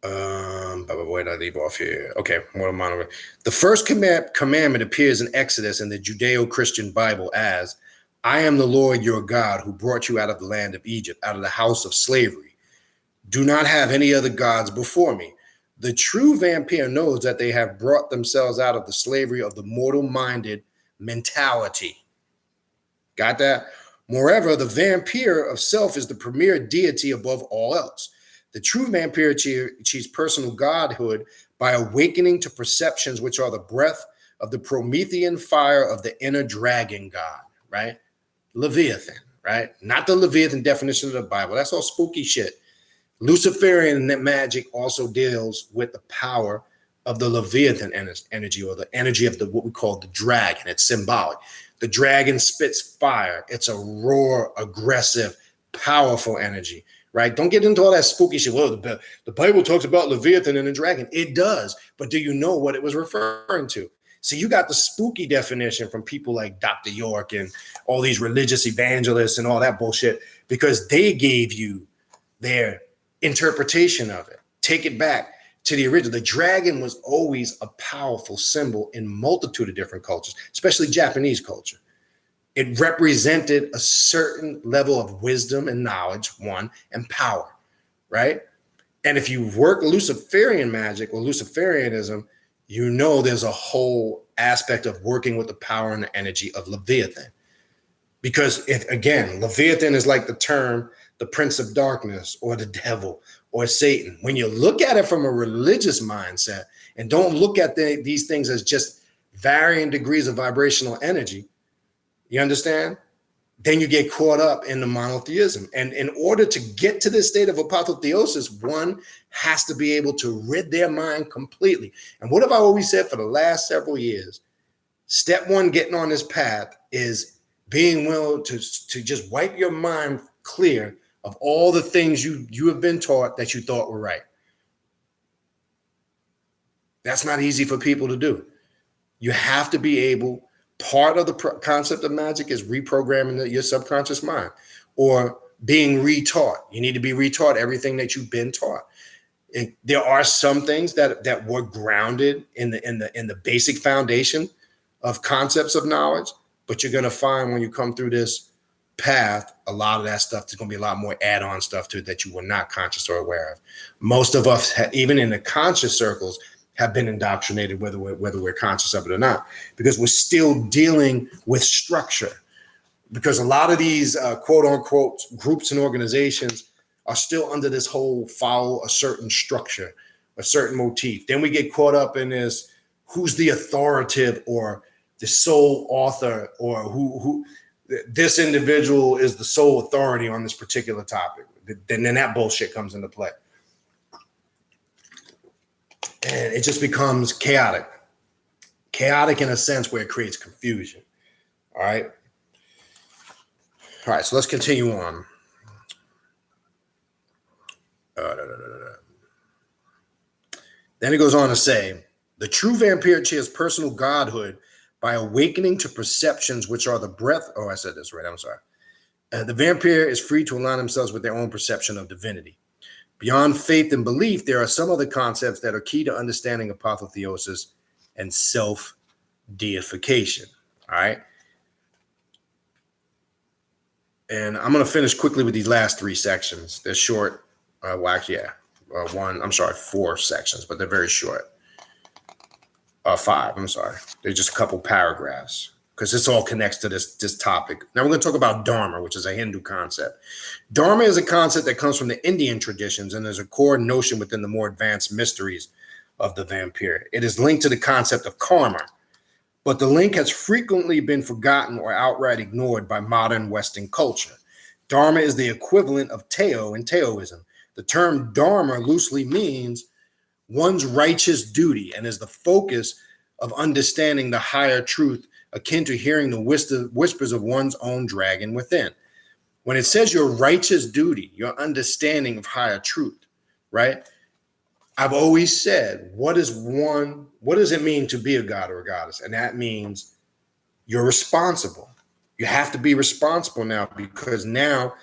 where did I leave off here? Okay, what am I? The first commandment appears in Exodus in the Judeo-Christian Bible as, I am the Lord your God who brought you out of the land of Egypt, out of the house of slavery. Do not have any other gods before me. The true vampire knows that they have brought themselves out of the slavery of the mortal-minded mentality. Got that? Moreover, the vampire of self is the premier deity above all else. The true vampire achieves personal godhood by awakening to perceptions which are the breath of the Promethean fire of the inner dragon god, right? Leviathan, right? Not the Leviathan definition of the Bible. That's all spooky shit. Luciferian magic also deals with the power of the Leviathan energy, or the energy of what we call the dragon. It's symbolic. The dragon spits fire. It's a raw, aggressive, powerful energy, right? Don't get into all that spooky shit. Well, the Bible talks about Leviathan and the dragon. It does, but do you know what it was referring to? So you got the spooky definition from people like Dr. York and all these religious evangelists and all that bullshit, because they gave you their interpretation of it. Take it back to the original. The dragon was always a powerful symbol in multitude of different cultures, especially Japanese culture. It represented a certain level of wisdom and knowledge, one, and power, right? And if you work Luciferian magic or Luciferianism, you know there's a whole aspect of working with the power and the energy of Leviathan. Because again, Leviathan is like the term, the prince of darkness or the devil or Satan. When you look at it from a religious mindset, and don't look at these things as just varying degrees of vibrational energy, you understand? Then you get caught up in the monotheism. And in order to get to this state of apotheosis, one has to be able to rid their mind completely. And what have I always said for the last several years? Step one, getting on this path, is being willing to just wipe your mind clear of all the things you have been taught that you thought were right. That's not easy for people to do. You have to be able. Part of the concept of magic is reprogramming your subconscious mind, or being retaught. You need to be retaught everything that you've been taught. There are some things that were grounded in the basic foundation of concepts of knowledge, but you're going to find when you come through this path, a lot of that stuff, there's going to be a lot more add-on stuff to it that you were not conscious or aware of. Most of us, even in the conscious circles, have been indoctrinated, whether we're conscious of it or not, because we're still dealing with structure. Because a lot of these quote unquote groups and organizations are still under this whole follow a certain structure, a certain motif. Then we get caught up in this, who's the authoritative or the sole author, or who this individual is the sole authority on this particular topic. Then that bullshit comes into play. And it just becomes chaotic in a sense where it creates confusion. All right. So let's continue on. Then it goes on to say, the true vampire achieves personal godhood by awakening to perceptions which are the breath. Oh, I said this right. I'm sorry. The vampire is free to align themselves with their own perception of divinity. Beyond faith and belief, there are some other concepts that are key to understanding apotheosis and self-deification. All right. And I'm going to finish quickly with these last three sections. They're short. Four sections, but they're very short. Five, I'm sorry. They're just a couple paragraphs, because this all connects to this topic. Now we're going to talk about Dharma, which is a Hindu concept. Dharma is a concept that comes from the Indian traditions and is a core notion within the more advanced mysteries of the vampire. It is linked to the concept of karma, but the link has frequently been forgotten or outright ignored by modern Western culture. Dharma is the equivalent of Tao in Taoism. The term Dharma loosely means one's righteous duty and is the focus of understanding the higher truth, akin to hearing the whispers of one's own dragon within. When it says your righteous duty, your understanding of higher truth, right? I've always said, what does it mean to be a god or a goddess? And that means you're responsible. You have to be responsible now, because now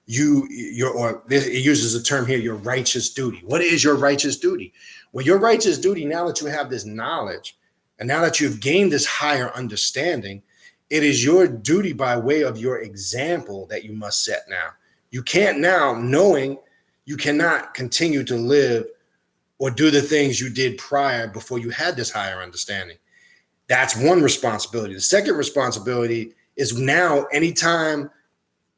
it uses a term here, your righteous duty. What is your righteous duty? Well, your righteous duty, now that you have this knowledge, and now that you've gained this higher understanding, it is your duty by way of your example that you must set now. You can't now, knowing you cannot continue to live or do the things you did prior before you had this higher understanding. That's one responsibility. The second responsibility is now, anytime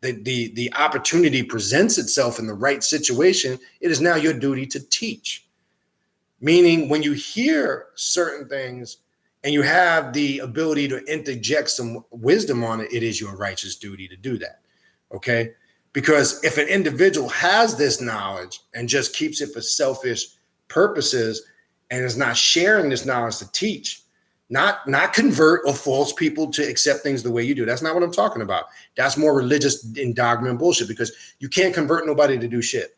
the opportunity presents itself in the right situation, it is now your duty to teach. Meaning, when you hear certain things and you have the ability to interject some wisdom on it, it is your righteous duty to do that. Okay? Because if an individual has this knowledge and just keeps it for selfish purposes and is not sharing this knowledge to teach, not convert or force people to accept things the way you do. That's not what I'm talking about. That's more religious endogment bullshit, because you can't convert nobody to do shit.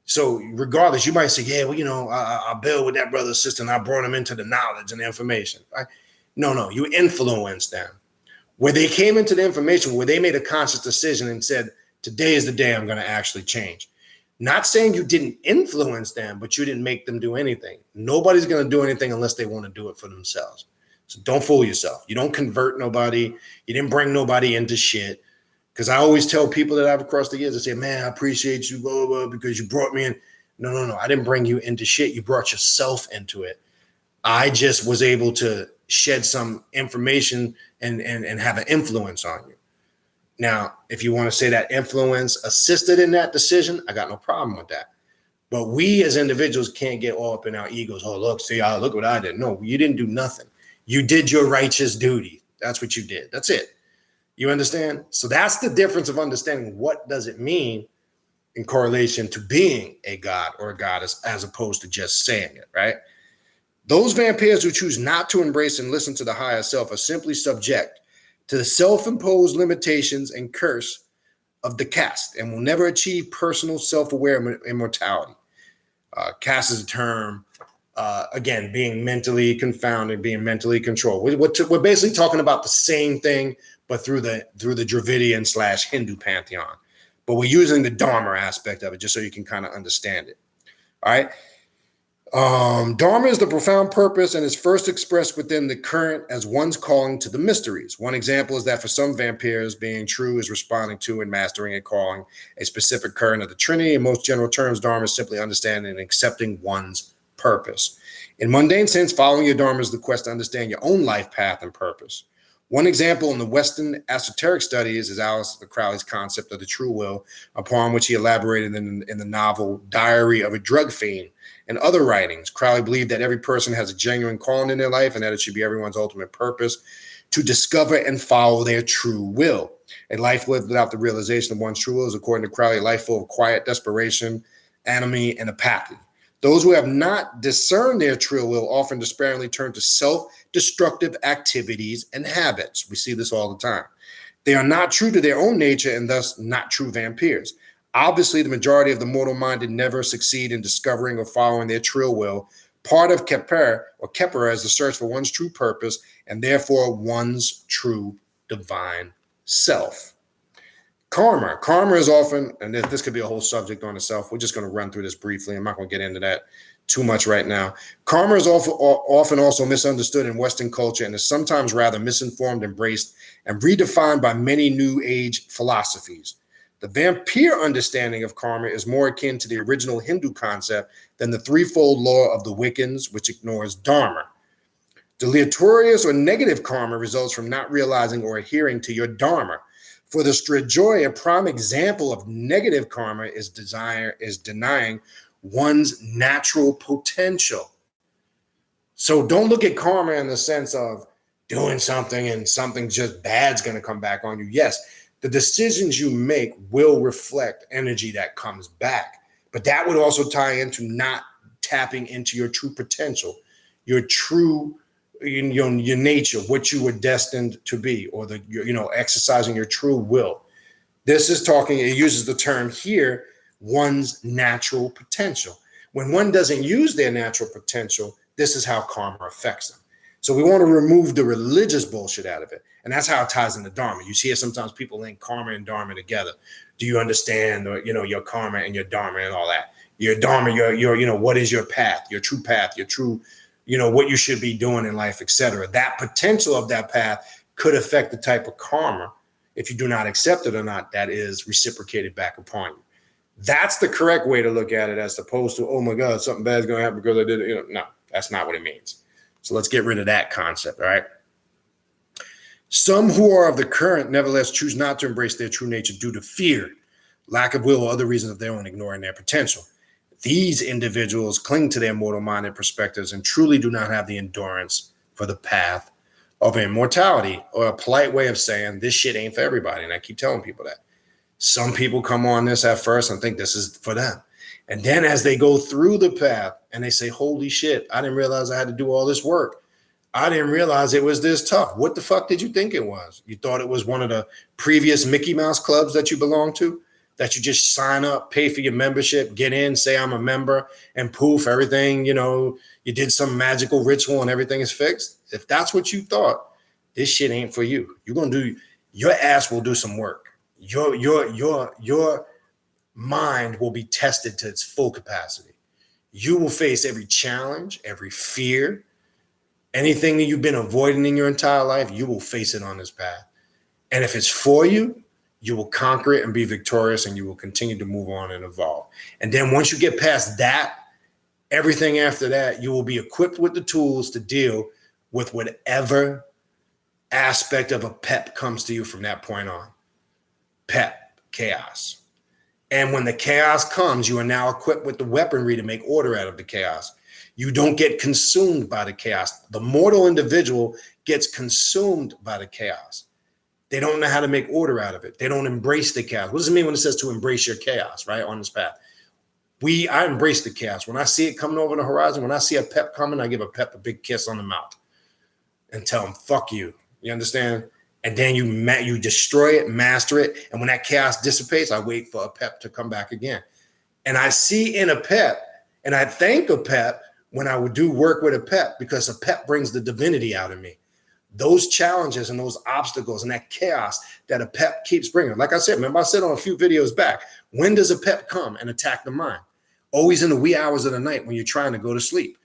So regardless, you might say, yeah, well, I build with that brother or sister and I brought them into the knowledge and the information. Right? No, you influence them. Where they came into the information, where they made a conscious decision and said, today is the day I'm going to actually change. Not saying you didn't influence them, but you didn't make them do anything. Nobody's going to do anything unless they want to do it for themselves. So don't fool yourself. You don't convert nobody. You didn't bring nobody into shit. Because I always tell people that I've across the years, I say, man, I appreciate you, blah, blah, blah, because you brought me in. No. I didn't bring you into shit. You brought yourself into it. I just was able to shed some information and have an influence on you. Now, if you want to say that influence assisted in that decision, I got no problem with that. But we as individuals can't get all up in our egos. Oh, look, see, look what I did. No, you didn't do nothing. You did your righteous duty. That's what you did. That's it. You understand? So that's the difference of understanding what does it mean in correlation to being a god or a goddess as opposed to just saying it, right? Those vampires who choose not to embrace and listen to the higher self are simply subject to the self-imposed limitations and curse of the caste and will never achieve personal self-aware immortality. Caste is a term, again, being mentally confounded, being mentally controlled. We're basically talking about the same thing, but through the Dravidian / Hindu pantheon. But we're using the Dharma aspect of it just so you can kind of understand it. All right. Dharma is the profound purpose and is first expressed within the current as one's calling to the mysteries. One example is that for some vampires, being true is responding to and mastering and calling a specific current of the Trinity. In most general terms, Dharma is simply understanding and accepting one's purpose. In mundane sense, following your Dharma is the quest to understand your own life path and purpose. One example in the Western esoteric studies is Aleister Crowley's concept of the true will, upon which he elaborated in the novel Diary of a Drug Fiend. And other writings, Crowley believed that every person has a genuine calling in their life and that it should be everyone's ultimate purpose to discover and follow their true will. A life lived without the realization of one's true will is, according to Crowley, a life full of quiet desperation, anomie, and apathy. Those who have not discerned their true will often despairingly turn to self-destructive activities and habits. We see this all the time. They are not true to their own nature and thus not true vampires. Obviously, the majority of the mortal-minded never succeed in discovering or following their true will. Part of Kepera is the search for one's true purpose and therefore one's true divine self. Karma is often, and this could be a whole subject on itself. We're just going to run through this briefly. I'm not going to get into that too much right now. Karma is often also misunderstood in Western culture and is sometimes rather misinformed, embraced, and redefined by many New Age philosophies. The vampire understanding of karma is more akin to the original Hindu concept than the threefold law of the Wiccans, which ignores dharma. Deleterious or negative karma results from not realizing or adhering to your dharma. For the Strigoi, a prime example of negative karma is denying one's natural potential. So don't look at karma in the sense of doing something and something just bad's going to come back on you. Yes, the decisions you make will reflect energy that comes back. But that would also tie into not tapping into your true potential, your true, your nature, what you were destined to be, or exercising your true will. This is talking, it uses the term here, one's natural potential. When one doesn't use their natural potential, this is how karma affects them. So we want to remove the religious bullshit out of it. And that's how it ties into dharma. You see sometimes people link karma and dharma together. Do you understand, your karma and your dharma and all that? Your dharma, your what is your path, your true, what you should be doing in life, etc. That potential of that path could affect the type of karma, if you do not accept it or not, that is reciprocated back upon you. That's the correct way to look at it, as opposed to, oh my God, something bad is going to happen because I did it. No, that's not what it means. So let's get rid of that concept, all right? Some who are of the current nevertheless choose not to embrace their true nature due to fear, lack of will, or other reasons of their own, ignoring their potential. These individuals cling to their mortal-minded perspectives and truly do not have the endurance for the path of immortality, or a polite way of saying this shit ain't for everybody. And I keep telling people that. Some people come on this at first and think this is for them. And then as they go through the path and they say, holy shit, I didn't realize I had to do all this work. I didn't realize it was this tough. What the fuck did you think it was? You thought it was one of the previous Mickey Mouse clubs that you belong to, that you just sign up, pay for your membership, get in, say I'm a member, and poof, everything, you did some magical ritual and everything is fixed. If that's what you thought, this shit ain't for you. Your ass will do some work. Your mind will be tested to its full capacity. You will face every challenge, every fear, anything that you've been avoiding in your entire life, you will face it on this path. And if it's for you, you will conquer it and be victorious, and you will continue to move on and evolve. And then once you get past that, everything after that, you will be equipped with the tools to deal with whatever aspect of a PEP comes to you from that point on. PEP, chaos. And when the chaos comes, you are now equipped with the weaponry to make order out of the chaos. You don't get consumed by the chaos. The mortal individual gets consumed by the chaos. They don't know how to make order out of it. They don't embrace the chaos. What does it mean when it says to embrace your chaos, right, on this path? I embrace the chaos. When I see it coming over the horizon, when I see a pep coming, I give a pep a big kiss on the mouth and tell him, fuck you. You understand? And then you destroy it, master it. And when that chaos dissipates, I wait for a pep to come back again. And I see in a pep, and I thank a pep when I would do work with a pep, because a pep brings the divinity out of me. Those challenges and those obstacles and that chaos that a pep keeps bringing. Like I said, remember I said on a few videos back, when does a pep come and attack the mind? Always in the wee hours of the night when you're trying to go to sleep.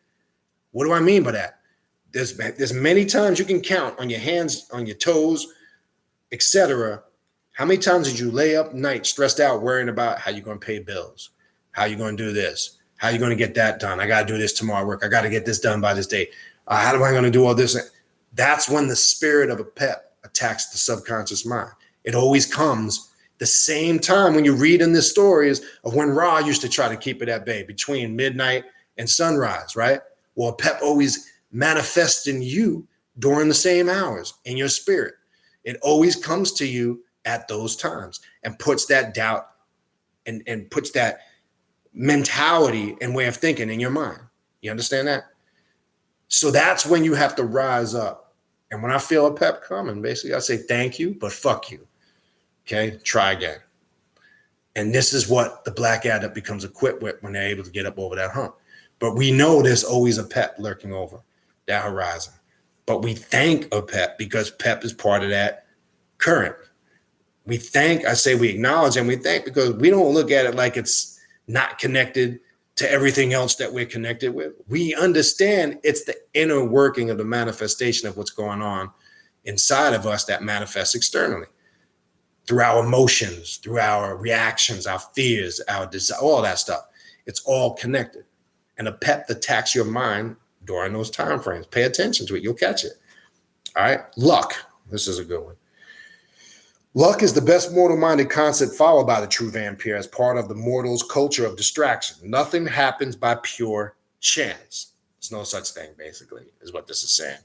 What do I mean by that? There's many times you can count on your hands, on your toes, etc. How many times did you lay up night stressed out worrying about how you're going to pay bills, how you're going to do this, how you're going to get that done? I got to do this tomorrow at work. I got to get this done by this date. How am I going to do all this? That's when the spirit of a pep attacks the subconscious mind. It always comes the same time when you read in the stories of when Ra used to try to keep it at bay between midnight and sunrise, right? Well, a pep always manifests in you during the same hours in your spirit. It always comes to you at those times and puts that doubt and puts that mentality and way of thinking in your mind. You understand that? So that's when you have to rise up. And when I feel a pep coming, basically I say, thank you, but fuck you. Okay, try again. And this is what the Black Adept becomes equipped with when they're able to get up over that hump. But we know there's always a pep lurking over that horizon. But we thank a pep because pep is part of that current. We thank, I say we acknowledge and we thank because we don't look at it like it's not connected to everything else that we're connected with. We understand it's the inner working of the manifestation of what's going on inside of us that manifests externally through our emotions, through our reactions, our fears, our desire, all that stuff. It's all connected. And a pep attacks your mind during those time frames. Pay attention to it. You'll catch it. All right. Luck. This is a good one. Luck is the best mortal-minded concept followed by the true vampire as part of the mortal's culture of distraction. Nothing happens by pure chance. There's no such thing, basically, is what this is saying.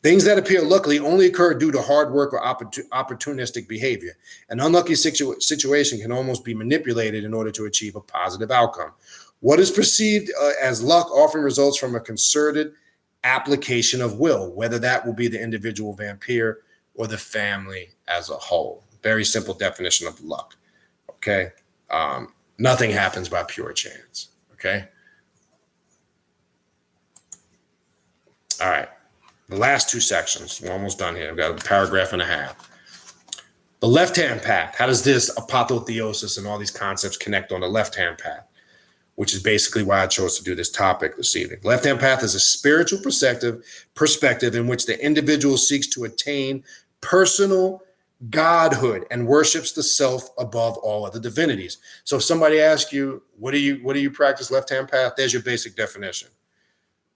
Things that appear luckily only occur due to hard work or opportunistic behavior. An unlucky situation can almost be manipulated in order to achieve a positive outcome. What is perceived as luck often results from a concerted application of will, whether that will be the individual vampire or the family as a whole. Very simple definition of luck, okay? Nothing happens by pure chance, okay? All right, the last two sections, we're almost done here. I've got a paragraph and a half. The left-hand path, how does this apotheosis and all these concepts connect on the left-hand path? Which is basically why I chose to do this topic this evening. Left-hand path is a spiritual perspective in which the individual seeks to attain personal godhood and worships the self above all other divinities. So if somebody asks you, what do you practice left-hand path? There's your basic definition.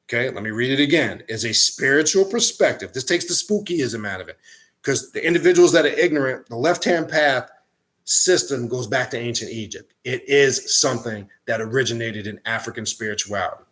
Okay, let me read it again. Is a spiritual perspective. This takes the spookyism out of it because the individuals that are ignorant, the left-hand path system goes back to ancient Egypt. It is something that originated in African spirituality.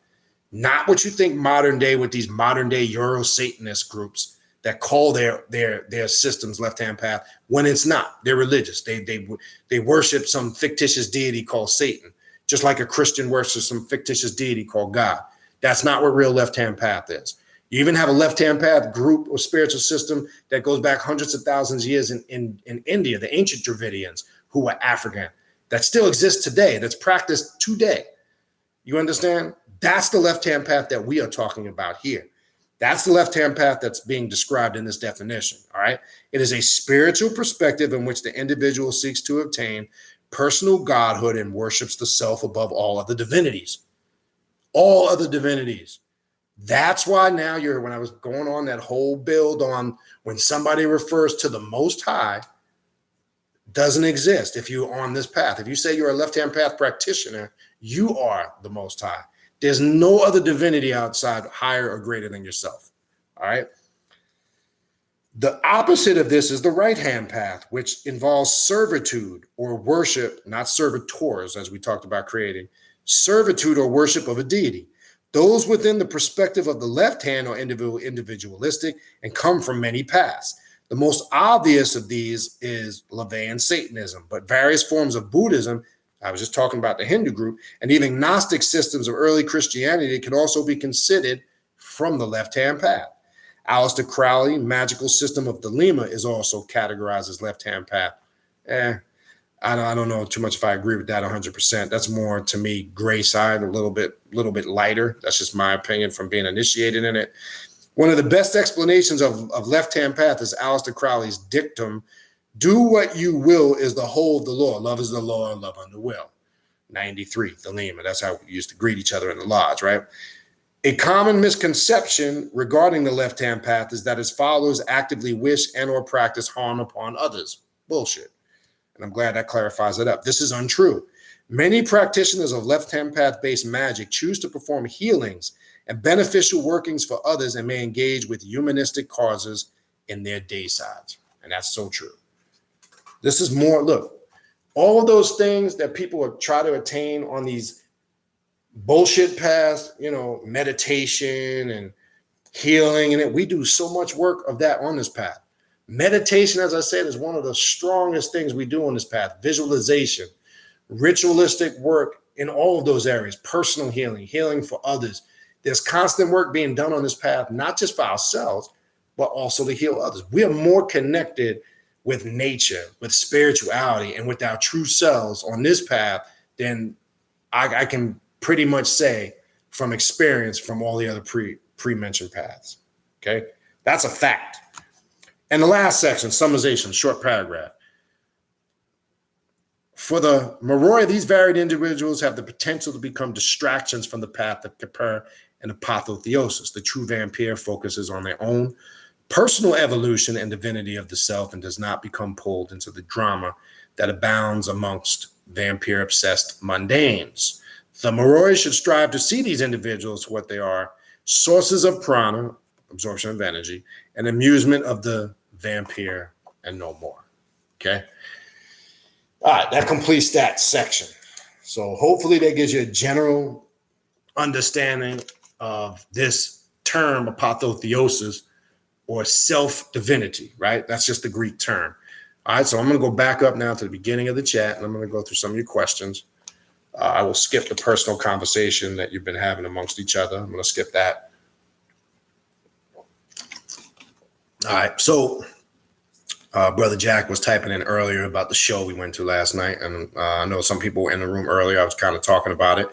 Not what you think modern day with these modern day Euro-Satanist groups that call their systems left-hand path when it's not. They're religious. They worship some fictitious deity called Satan, just like a Christian worships some fictitious deity called God. That's not what real left-hand path is. You even have a left-hand path group or spiritual system that goes back hundreds of thousands of years in India, the ancient Dravidians, who were African, that still exists today, that's practiced today. You understand? That's the left-hand path that we are talking about here. That's the left-hand path that's being described in this definition, all right? It is a spiritual perspective in which the individual seeks to obtain personal godhood and worships the self above all other divinities. All other divinities. That's why now when I was going on that whole build on when somebody refers to the Most High, doesn't exist if you're on this path. If you say you're a left-hand path practitioner, you are the Most High. There's no other divinity outside higher or greater than yourself. All right. The opposite of this is the right-hand path, which involves servitude or worship, not servitors, as we talked about creating, servitude or worship of a deity. Those within the perspective of the left hand are individualistic and come from many paths. The most obvious of these is LaVeyan Satanism, but various forms of Buddhism, I was just talking about the Hindu group, and even Gnostic systems of early Christianity can also be considered from the left-hand path. Aleister Crowley, magical system of Thelema, is also categorized as left-hand path. I don't know too much if I agree with that 100%. That's more, to me, gray side, a little bit lighter. That's just my opinion from being initiated in it. One of the best explanations of left-hand path is Aleister Crowley's dictum, do what you will is the whole of the law. Love is the law and love under will. 93, Thelema. That's how we used to greet each other in the lodge, right? A common misconception regarding the left-hand path is that its followers actively wish and or practice harm upon others. Bullshit. And I'm glad that clarifies it up. This is untrue. Many practitioners of left-hand path-based magic choose to perform healings and beneficial workings for others and may engage with humanistic causes in their day sides. And that's so true. This is more, look, all of those things that people try to attain on these bullshit paths, meditation and healing, and we do so much work of that on this path. Meditation, as I said, is one of the strongest things we do on this path. Visualization, ritualistic work in all of those areas, personal healing, healing for others. There's constant work being done on this path, not just for ourselves, but also to heal others. We are more connected with nature, with spirituality, and with our true selves on this path than I can pretty much say from experience from all the other pre-mentioned paths. Okay, that's a fact. And the last section, summarization, short paragraph. For the Moroi, these varied individuals have the potential to become distractions from the path of Kippur and apotheosis. The true vampire focuses on their own personal evolution and divinity of the self and does not become pulled into the drama that abounds amongst vampire-obsessed mundanes. The Moroi should strive to see these individuals for what they are, sources of prana, absorption of energy, and amusement of the vampire, and no more. Okay? All right, that completes that section. So hopefully that gives you a general understanding of this term, apotheosis, or self-divinity, right? That's just the Greek term. All right, so I'm going to go back up now to the beginning of the chat, and I'm going to go through some of your questions. I will skip the personal conversation that you've been having amongst each other. I'm going to skip that. All right, so Brother Jack was typing in earlier about the show we went to last night, and I know some people were in the room earlier. I was kind of talking about it.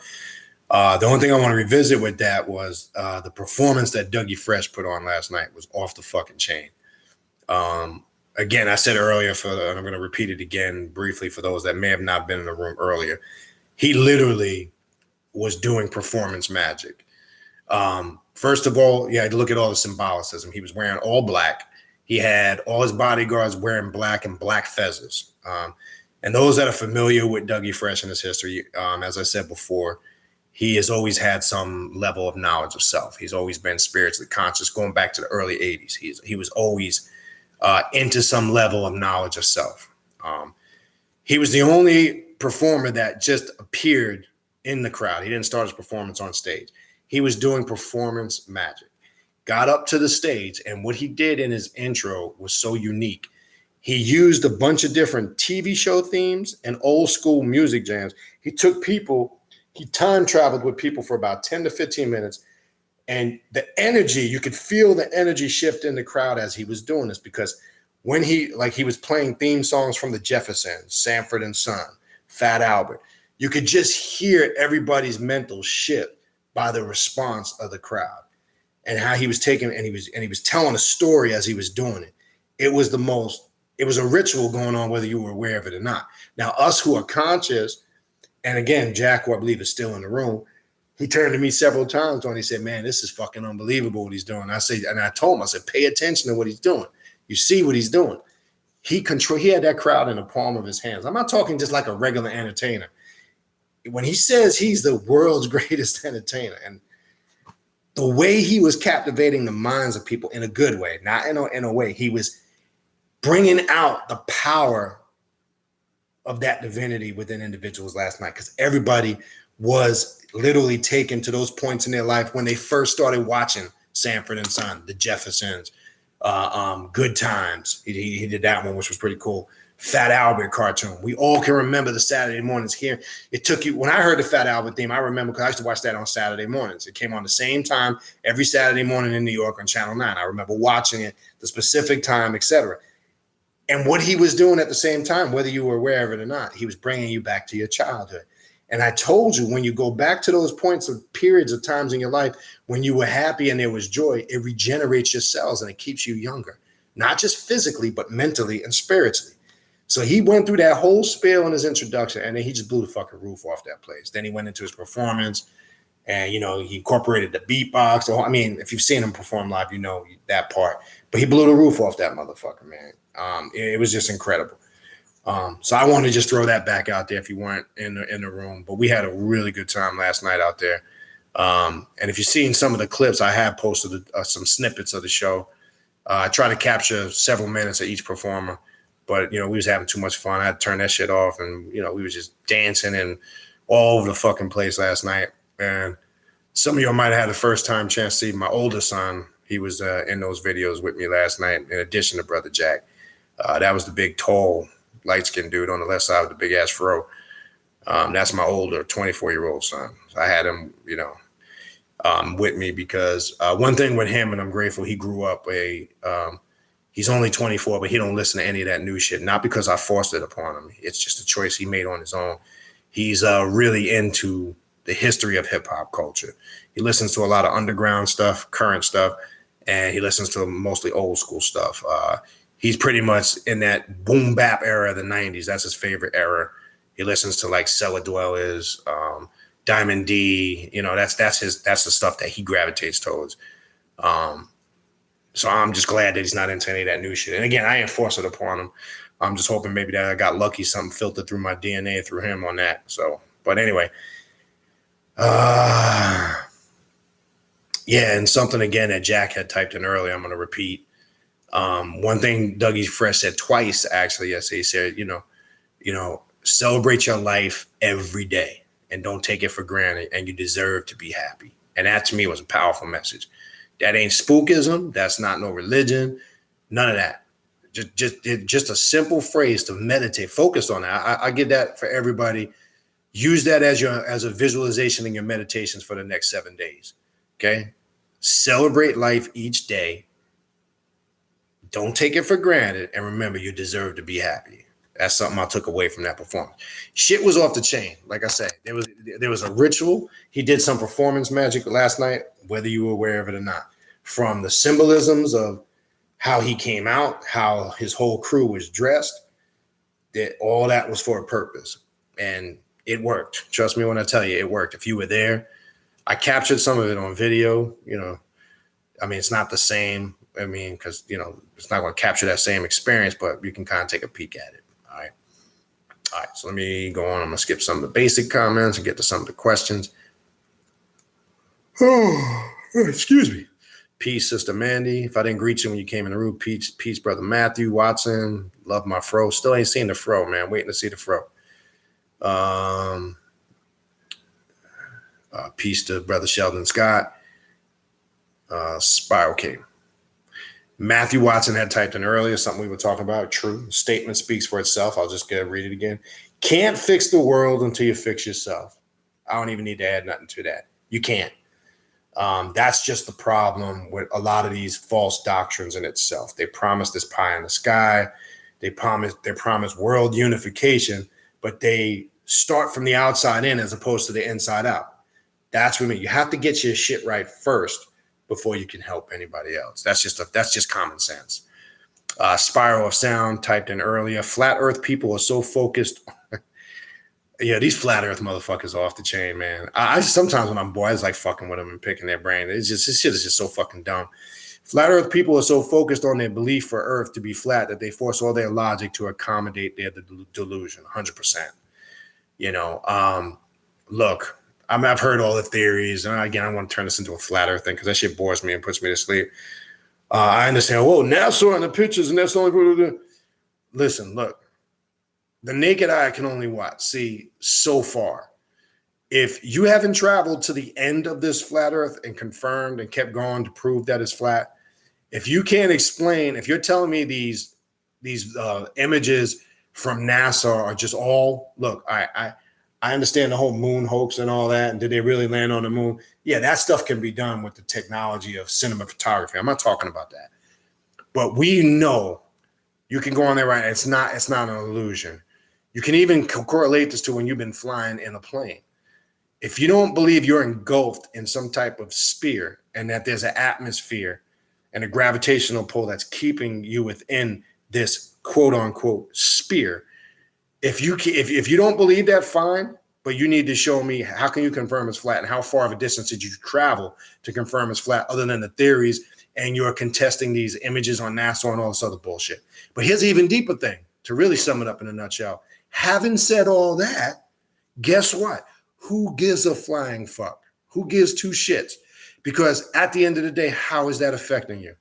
The only thing I want to revisit with that was the performance that Dougie Fresh put on last night was off the fucking chain. Again, I said earlier, and I'm going to repeat it again briefly for those that may have not been in the room earlier. He literally was doing performance magic. First of all, you had to look at all the symbolicism. He was wearing all black. He had all his bodyguards wearing black and black feathers. And those that are familiar with Dougie Fresh and his history, as I said before, he has always had some level of knowledge of self. He's always been spiritually conscious, going back to the early 80s. He was always into some level of knowledge of self. He was the only performer that just appeared in the crowd. He didn't start his performance on stage. He was doing performance magic. Got up to the stage, and what he did in his intro was so unique. He used a bunch of different TV show themes and old school music jams. He took people, he time traveled with people for about 10 to 15 minutes. And the energy, you could feel the energy shift in the crowd as he was doing this, because when he was playing theme songs from the Jeffersons, Sanford and Son, Fat Albert, you could just hear everybody's mental shift by the response of the crowd and how he was taking, and he was telling a story as he was doing it. It was a ritual going on, whether you were aware of it or not. Now, us who are conscious, and again, Jack, who I believe is still in the room, he turned to me several times and he said, man, this is fucking unbelievable what he's doing. I told him, I said, pay attention to what he's doing. You see what he's doing. He had that crowd in the palm of his hands. I'm not talking just like a regular entertainer. When he says he's the world's greatest entertainer, and the way he was captivating the minds of people in a good way, not in a way. He was bringing out the power of that divinity within individuals last night, because everybody was literally taken to those points in their life when they first started watching Sanford and Son, The Jeffersons, Good Times. He did that one, which was pretty cool. Fat Albert cartoon. We all can remember the Saturday mornings here. It took you, when I heard the Fat Albert theme, I remember because I used to watch that on Saturday mornings. It came on the same time every Saturday morning in New York on Channel 9. I remember watching it, the specific time, etc. And what he was doing at the same time, whether you were aware of it or not, he was bringing you back to your childhood. And I told you, when you go back to those points of periods of times in your life when you were happy and there was joy, it regenerates your cells and it keeps you younger, not just physically, but mentally and spiritually. So he went through that whole spiel in his introduction, and then he just blew the fucking roof off that place. Then he went into his performance, and, you know, he incorporated the beatbox. I mean, if you've seen him perform live, you know that part. But he blew the roof off that motherfucker, man. It was just incredible. So I want to just throw that back out there if you weren't in the room. But we had a really good time last night out there. And if you've seen some of the clips, I have posted some snippets of the show. I try to capture several minutes of each performer. But, you know, we was having too much fun. I had to turn that shit off. And, you know, we was just dancing and all over the fucking place last night. And some of y'all might have had the first time chance to see my older son. He was in those videos with me last night, in addition to Brother Jack. That was the big, tall, light-skinned dude on the left side with the big-ass fro. That's my older 24-year-old son. So I had him, you know, with me because one thing with him, and I'm grateful, he grew up he's only 24, but he don't listen to any of that new shit. Not because I forced it upon him. It's just a choice he made on his own. He's really into the history of hip hop culture. He listens to a lot of underground stuff, current stuff, and he listens to mostly old school stuff. He's pretty much in that boom bap era of the 90s. That's his favorite era. He listens to like Cellar Dwellers, Diamond D. You know, that's the stuff that he gravitates towards. So I'm just glad that he's not into any of that new shit. And again, I ain't force it upon him. I'm just hoping maybe that I got lucky, something filtered through my DNA through him on that. So, but anyway, yeah, and something again that Jack had typed in earlier, I'm going to repeat. One thing Dougie Fresh said twice, actually, yesterday. He said, you know, celebrate your life every day and don't take it for granted, and you deserve to be happy. And that to me was a powerful message. That ain't spookism. That's not no religion. None of that. Just a simple phrase to meditate. Focus on that. I get that for everybody. Use that as a visualization in your meditations for the next 7 days. Okay. Celebrate life each day. Don't take it for granted. And remember, you deserve to be happy. That's something I took away from that performance. Shit was off the chain. Like I said, there was a ritual. He did some performance magic last night, whether you were aware of it or not. From the symbolisms of how he came out, how his whole crew was dressed, that all that was for a purpose. And it worked. Trust me when I tell you, it worked. If you were there, I captured some of it on video. You know, I mean, it's not the same. I mean, because, you know, it's not going to capture that same experience, but you can kind of take a peek at it. All right. So let me go on. I'm going to skip some of the basic comments and get to some of the questions. Oh, excuse me. Peace, Sister Mandy. If I didn't greet you when you came in the room, peace, Brother Matthew Watson. Love my fro. Still ain't seen the fro, man. Waiting to see the fro. Peace to Brother Sheldon Scott. Spiral King. Matthew Watson had typed in earlier something we were talking about. True. Statement speaks for itself. I'll just read it again. Can't fix the world until you fix yourself. I don't even need to add nothing to that. You can't. That's just the problem with a lot of these false doctrines in itself. They promise this pie in the sky. They promise world unification, but they start from the outside in as opposed to the inside out. That's what I mean. You have to get your shit right first before you can help anybody else. That's just common sense. Spiral of Sound typed in earlier. Flat Earth people are so focused. Yeah, these flat Earth motherfuckers are off the chain, man. I sometimes when I'm bored, I just like fucking with them and picking their brain. This shit is just so fucking dumb. Flat Earth people are so focused on their belief for Earth to be flat that they force all their logic to accommodate their delusion. 100%. You know, look, I mean, I've heard all the theories. And again, I want to turn this into a flat earth thing because that shit bores me and puts me to sleep. I understand, whoa, NASA in the pictures and that's the only. Listen, look, the naked eye can only see so far. If you haven't traveled to the end of this flat earth and confirmed and kept going to prove that it's flat, if you can't explain, if you're telling me these images from NASA are just all, look, I understand the whole moon hoax and all that. And did they really land on the moon? Yeah, that stuff can be done with the technology of cinema photography. I'm not talking about that. But we know you can go on there, right? It's not an illusion. You can even correlate this to when you've been flying in a plane. If you don't believe you're engulfed in some type of sphere and that there's an atmosphere and a gravitational pull that's keeping you within this quote unquote sphere, if you don't believe that, fine, but you need to show me how can you confirm it's flat and how far of a distance did you travel to confirm it's flat other than the theories, and you're contesting these images on NASA and all this other bullshit. But here's an even deeper thing to really sum it up in a nutshell. Having said all that, guess what? Who gives a flying fuck? Who gives two shits? Because at the end of the day, how is that affecting you?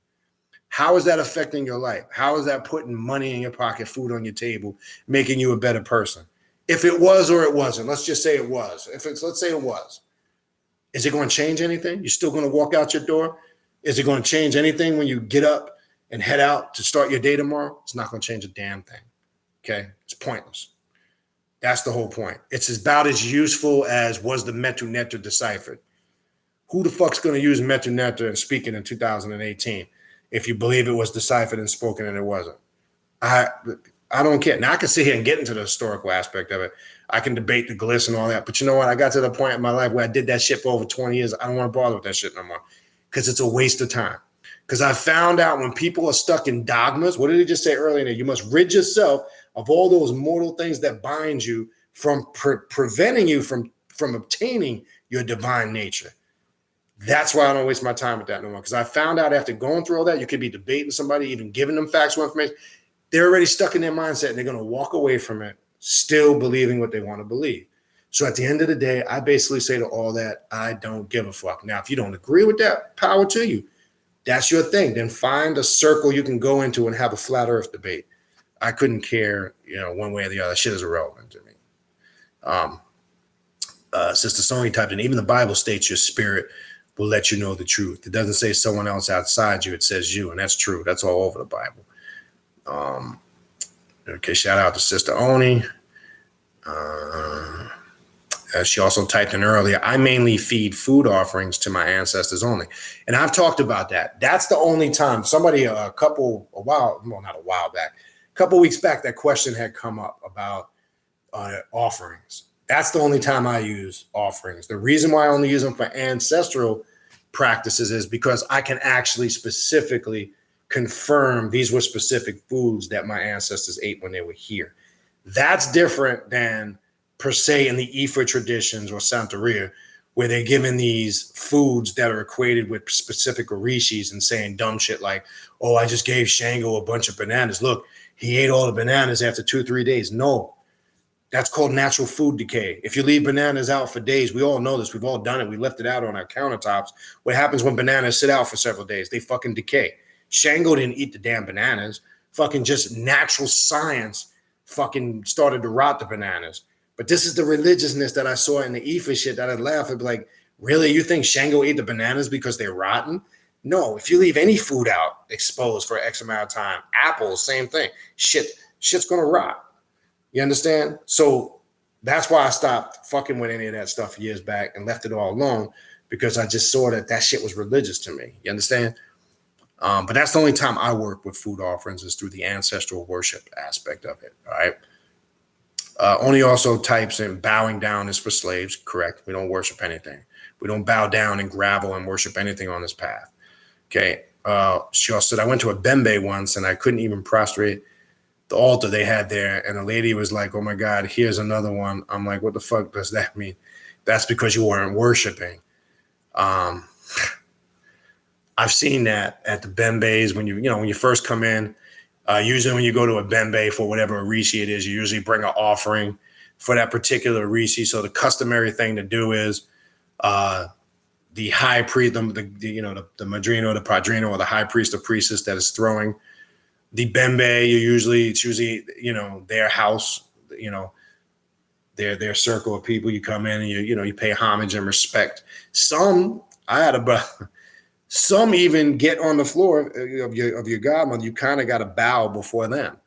How is that affecting your life? How is that putting money in your pocket, food on your table, making you a better person? If it was or it wasn't, let's just say it was. Let's say it was. Is it going to change anything? You're still going to walk out your door? Is it going to change anything when you get up and head out to start your day tomorrow? It's not going to change a damn thing. Okay? It's pointless. That's the whole point. It's about as useful as was the Metu Neter deciphered. Who the fuck's going to use Metu Neter and speak it in 2018 if you believe it was deciphered and spoken and it wasn't? I don't care. Now, I can sit here and get into the historical aspect of it. I can debate the glyphs and all that. But you know what? I got to the point in my life where I did that shit for over 20 years. I don't want to bother with that shit no more because it's a waste of time. Because I found out when people are stuck in dogmas, what did he just say earlier? You must rid yourself of all those mortal things that bind you from preventing you from obtaining your divine nature. That's why I don't waste my time with that no more. Because I found out after going through all that, you could be debating somebody, even giving them factual information. They're already stuck in their mindset and they're going to walk away from it, still believing what they want to believe. So at the end of the day, I basically say to all that, I don't give a fuck. Now, if you don't agree with that, power to you. That's your thing. Then find a circle you can go into and have a flat earth debate. I couldn't care, one way or the other. Shit is irrelevant to me. Sister Sony typed in, even the Bible states your spirit will let you know the truth. It doesn't say someone else outside you. It says you, and that's true. That's all over the Bible. Okay, shout out to Sister Oni. She also typed in earlier, I mainly feed food offerings to my ancestors only. And I've talked about that. That's the only time somebody, a couple weeks back, that question had come up about offerings. That's the only time I use offerings. The reason why I only use them for ancestral practices is because I can actually specifically confirm these were specific foods that my ancestors ate when they were here. That's different than per se in the Ifa traditions or Santeria, where they're given these foods that are equated with specific orishis and saying dumb shit like, oh, I just gave Shango a bunch of bananas. Look, he ate all the bananas after 2 or 3 days. No, that's called natural food decay. If you leave bananas out for days, we all know this. We've all done it. We left it out on our countertops. What happens when bananas sit out for several days? They fucking decay. Shango didn't eat the damn bananas. Fucking just natural science fucking started to rot the bananas. But this is the religiousness that I saw in the Ifa shit that I'd laugh and be like, really? You think Shango ate the bananas because they're rotten? No, if you leave any food out exposed for X amount of time, apples, same thing. Shit's gonna rot. You understand? So that's why I stopped fucking with any of that stuff years back and left it all alone, because I just saw that shit was religious to me. You understand? But that's the only time I work with food offerings is through the ancestral worship aspect of it. All right. Only also types in bowing down is for slaves. Correct. We don't worship anything. We don't bow down and gravel and worship anything on this path. Okay. She also said, I went to a Bembe once and I couldn't even prostrate the altar they had there. And the lady was like, oh my God, here's another one. I'm like, what the fuck does that mean? That's because you weren't worshiping. I've seen that at the Bembes when you first come in. Usually when you go to a Bembe for whatever Orishi it is, you usually bring an offering for that particular Orishi. So the customary thing to do is The high priest, the madrino, the padrino, or the high priest or priestess that is throwing the bembe. It's usually their house, their circle of people. You come in and you pay homage and respect. Some even get on the floor of your godmother. You kind of got to bow before them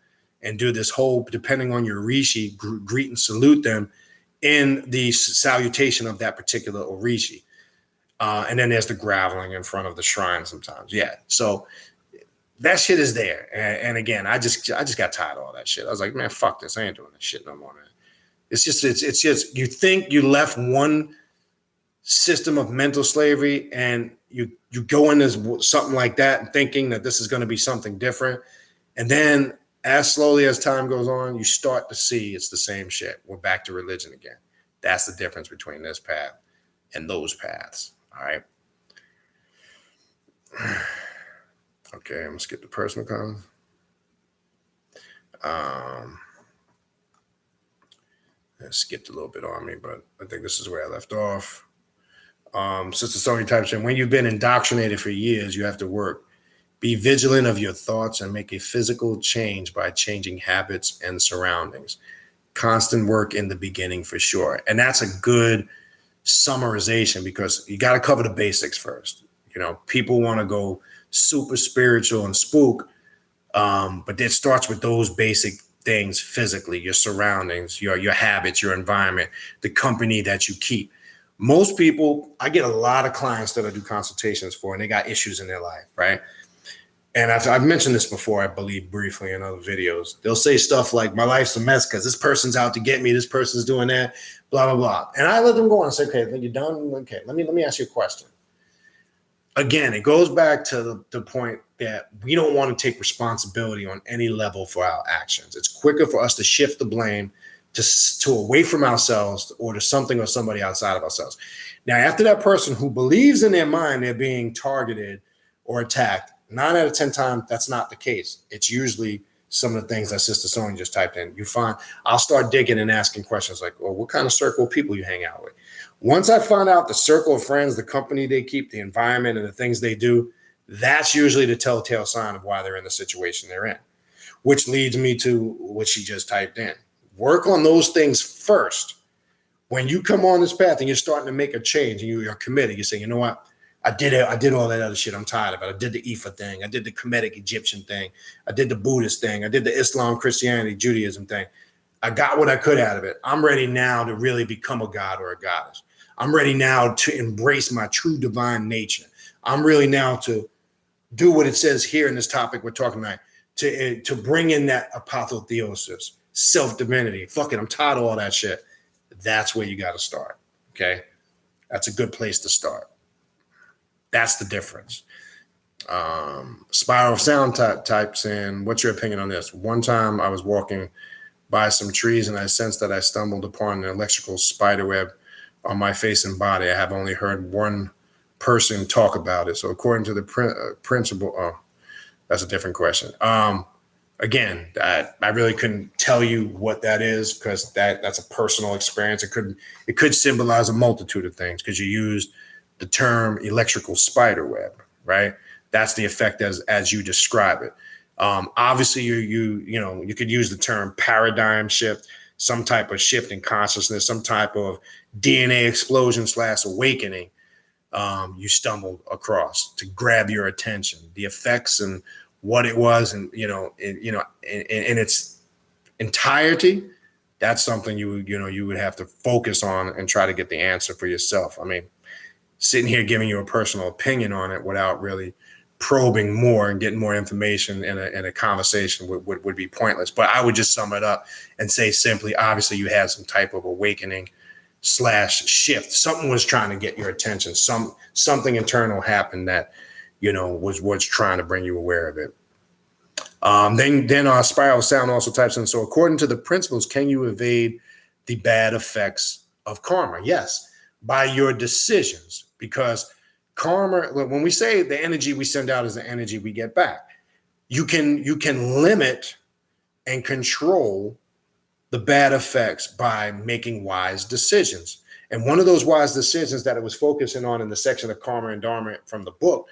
and do this whole, depending on your rishi, greet and salute them in the salutation of that particular orishi. And then there's the groveling in front of the shrine sometimes. Yeah. So that shit is there. And again, I just got tired of all that shit. I was like, man, fuck this. I ain't doing this shit no more, man. It's just, you think you left one system of mental slavery and you go into something like that thinking that this is going to be something different. And then as slowly as time goes on, you start to see it's the same shit. We're back to religion again. That's the difference between this path and those paths. All right. Okay, I'm gonna skip the personal comments. I skipped a little bit on me, but I think this is where I left off. Sister Sony types in, when you've been indoctrinated for years, you have to work. Be vigilant of your thoughts and make a physical change by changing habits and surroundings. Constant work in the beginning for sure. And that's a good summarization because you got to cover the basics first. People want to go super spiritual and spook, but it starts with those basic things physically, your surroundings, your habits, your environment, the company that you keep. Most people, I get a lot of clients that I do consultations for, and they got issues in their life, right? And I've mentioned this before, I believe, briefly in other videos. They'll say stuff like, my life's a mess because this person's out to get me, this person's doing that, blah, blah, blah. And I let them go on and say, okay, then you're done. Okay, let me ask you a question. Again, it goes back to the point that we don't want to take responsibility on any level for our actions. It's quicker for us to shift the blame to away from ourselves or to something or somebody outside of ourselves. Now, after that person who believes in their mind they're being targeted or attacked, 9 out of 10 times, that's not the case. It's usually some of the things that Sister Sonia just typed in. You find I'll start digging and asking questions like, well, what kind of circle of people you hang out with? Once I find out the circle of friends, the company they keep, the environment, and the things they do, that's usually the telltale sign of why they're in the situation they're in, which leads me to what she just typed in. Work on those things first. When you come on this path and you're starting to make a change and you're committed, you say, you know what? I did it. I did all that other shit. I'm tired of it. I did the Ifa thing. I did the Kemetic Egyptian thing. I did the Buddhist thing. I did the Islam, Christianity, Judaism thing. I got what I could out of it. I'm ready now to really become a god or a goddess. I'm ready now to embrace my true divine nature. I'm really now to do what it says here in this topic we're talking about, to bring in that apotheosis, self-divinity. Fuck it, I'm tired of all that shit. That's where you got to start, okay? That's a good place to start. That's the difference. Spiral of Sound types in, what's your opinion on this? One time I was walking by some trees and I sensed that I stumbled upon an electrical spider web on my face and body. I have only heard one person talk about it. So according to the principle, that's a different question. Again, I really couldn't tell you what that is because that's a personal experience. It could symbolize a multitude of things because you used the term electrical spider web, right? That's the effect as you describe it. Obviously, you could use the term paradigm shift, some type of shift in consciousness, some type of DNA explosion / awakening. You stumbled across to grab your attention, the effects and what it was, and in its entirety. That's something you would have to focus on and try to get the answer for yourself. I mean, sitting here giving you a personal opinion on it without really probing more and getting more information in a conversation would be pointless. But I would just sum it up and say simply, obviously you had some type of awakening / shift. Something was trying to get your attention. Something internal happened that, was trying to bring you aware of it. Then our Spiral Sound also types in, so according to the principles, can you evade the bad effects of karma? Yes, by your decisions, because karma, when we say the energy we send out is the energy we get back, you can limit and control the bad effects by making wise decisions. And one of those wise decisions that it was focusing on in the section of karma and dharma from the book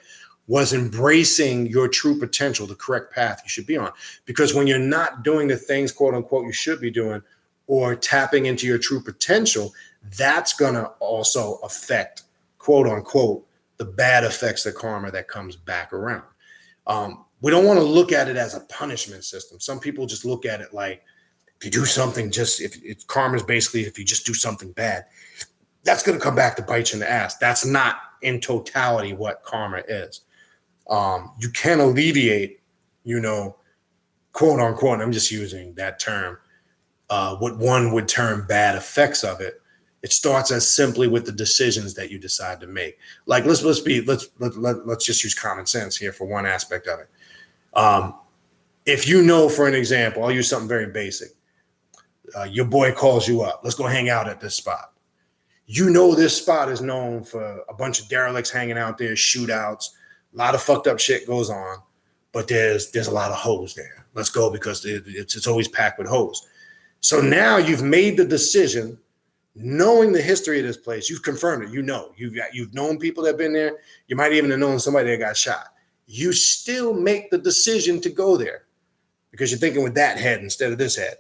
was embracing your true potential, the correct path you should be on. Because when you're not doing the things, quote unquote, you should be doing, or tapping into your true potential, that's going to also affect, quote unquote, the bad effects of karma that comes back around. We don't want to look at it as a punishment system. Some people just look at it like, if you do something, if karma is basically, if you just do something bad, that's going to come back to bite you in the ass. That's not in totality what karma is. You can alleviate, quote unquote, I'm just using that term, what one would term bad effects of it. It starts as simply with the decisions that you decide to make. Like let's just use common sense here for one aspect of it. If for an example, I'll use something very basic. Your boy calls you up. Let's go hang out at this spot. This spot is known for a bunch of derelicts hanging out there, shootouts, a lot of fucked up shit goes on, but there's a lot of hoes there. Let's go because it's always packed with hoes. So now you've made the decision, knowing the history of this place. You've confirmed it. You've known people that have been there. You might even have known somebody that got shot. You still make the decision to go there because you're thinking with that head instead of this head.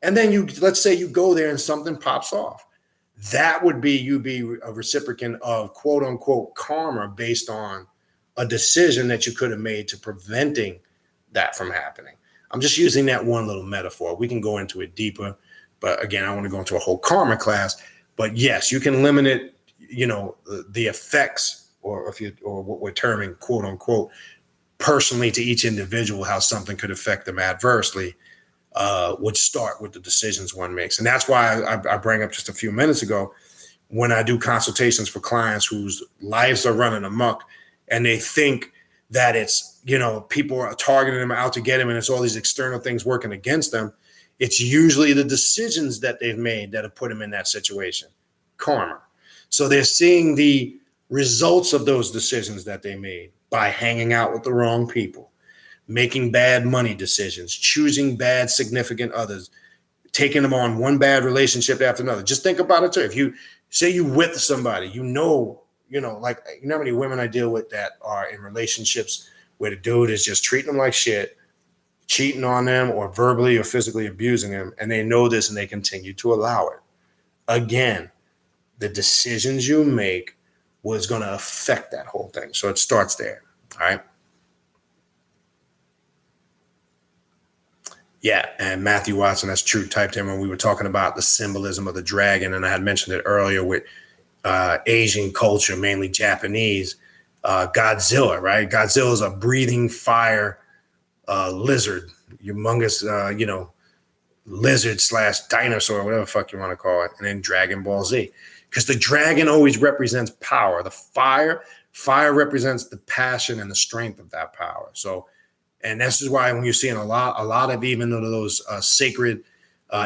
And then let's say you go there and something pops off. That would be you be a reciprocant of quote unquote karma based on a decision that you could have made to preventing that from happening. I'm just using that one little metaphor. We can go into it deeper, but again, I want to go into a whole karma class. But yes, you can limit it, the effects, or what we're terming quote unquote personally to each individual, how something could affect them adversely. Would start with the decisions one makes. And that's why I bring up just a few minutes ago, when I do consultations for clients whose lives are running amok and they think that it's, people are targeting them out to get them and it's all these external things working against them. It's usually the decisions that they've made that have put them in that situation. Karma. So they're seeing the results of those decisions that they made by hanging out with the wrong people, making bad money decisions, choosing bad significant others, taking them on one bad relationship after another. Just think about it too. If you say you with somebody, like how many women I deal with that are in relationships where the dude is just treating them like shit, cheating on them or verbally or physically abusing them. And they know this and they continue to allow it. Again, the decisions you make was going to affect that whole thing. So it starts there. All right. Yeah, and Matthew Watson, that's true, typed in when we were talking about the symbolism of the dragon, and I had mentioned it earlier with Asian culture, mainly Japanese, Godzilla, right? Godzilla is a breathing fire lizard, humongous, lizard / dinosaur, whatever the fuck you want to call it, and then Dragon Ball Z. Because the dragon always represents power. The fire represents the passion and the strength of that power. So, and this is why when you're seeing a lot of even those sacred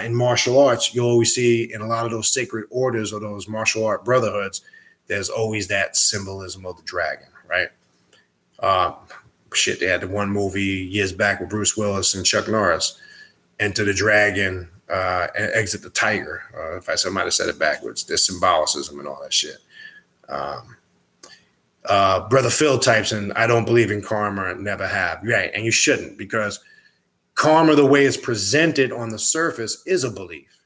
in martial arts, you always see in a lot of those sacred orders or those martial art brotherhoods, there's always that symbolism of the dragon, right? They had the one movie years back with Bruce Willis and Chuck Norris, Enter the Dragon, and Exit the Tiger. If I might have said it backwards, there's symbolicism and all that shit. Brother Phil types in, I don't believe in karma, never have. Right, and you shouldn't, because karma, the way it's presented on the surface, is a belief.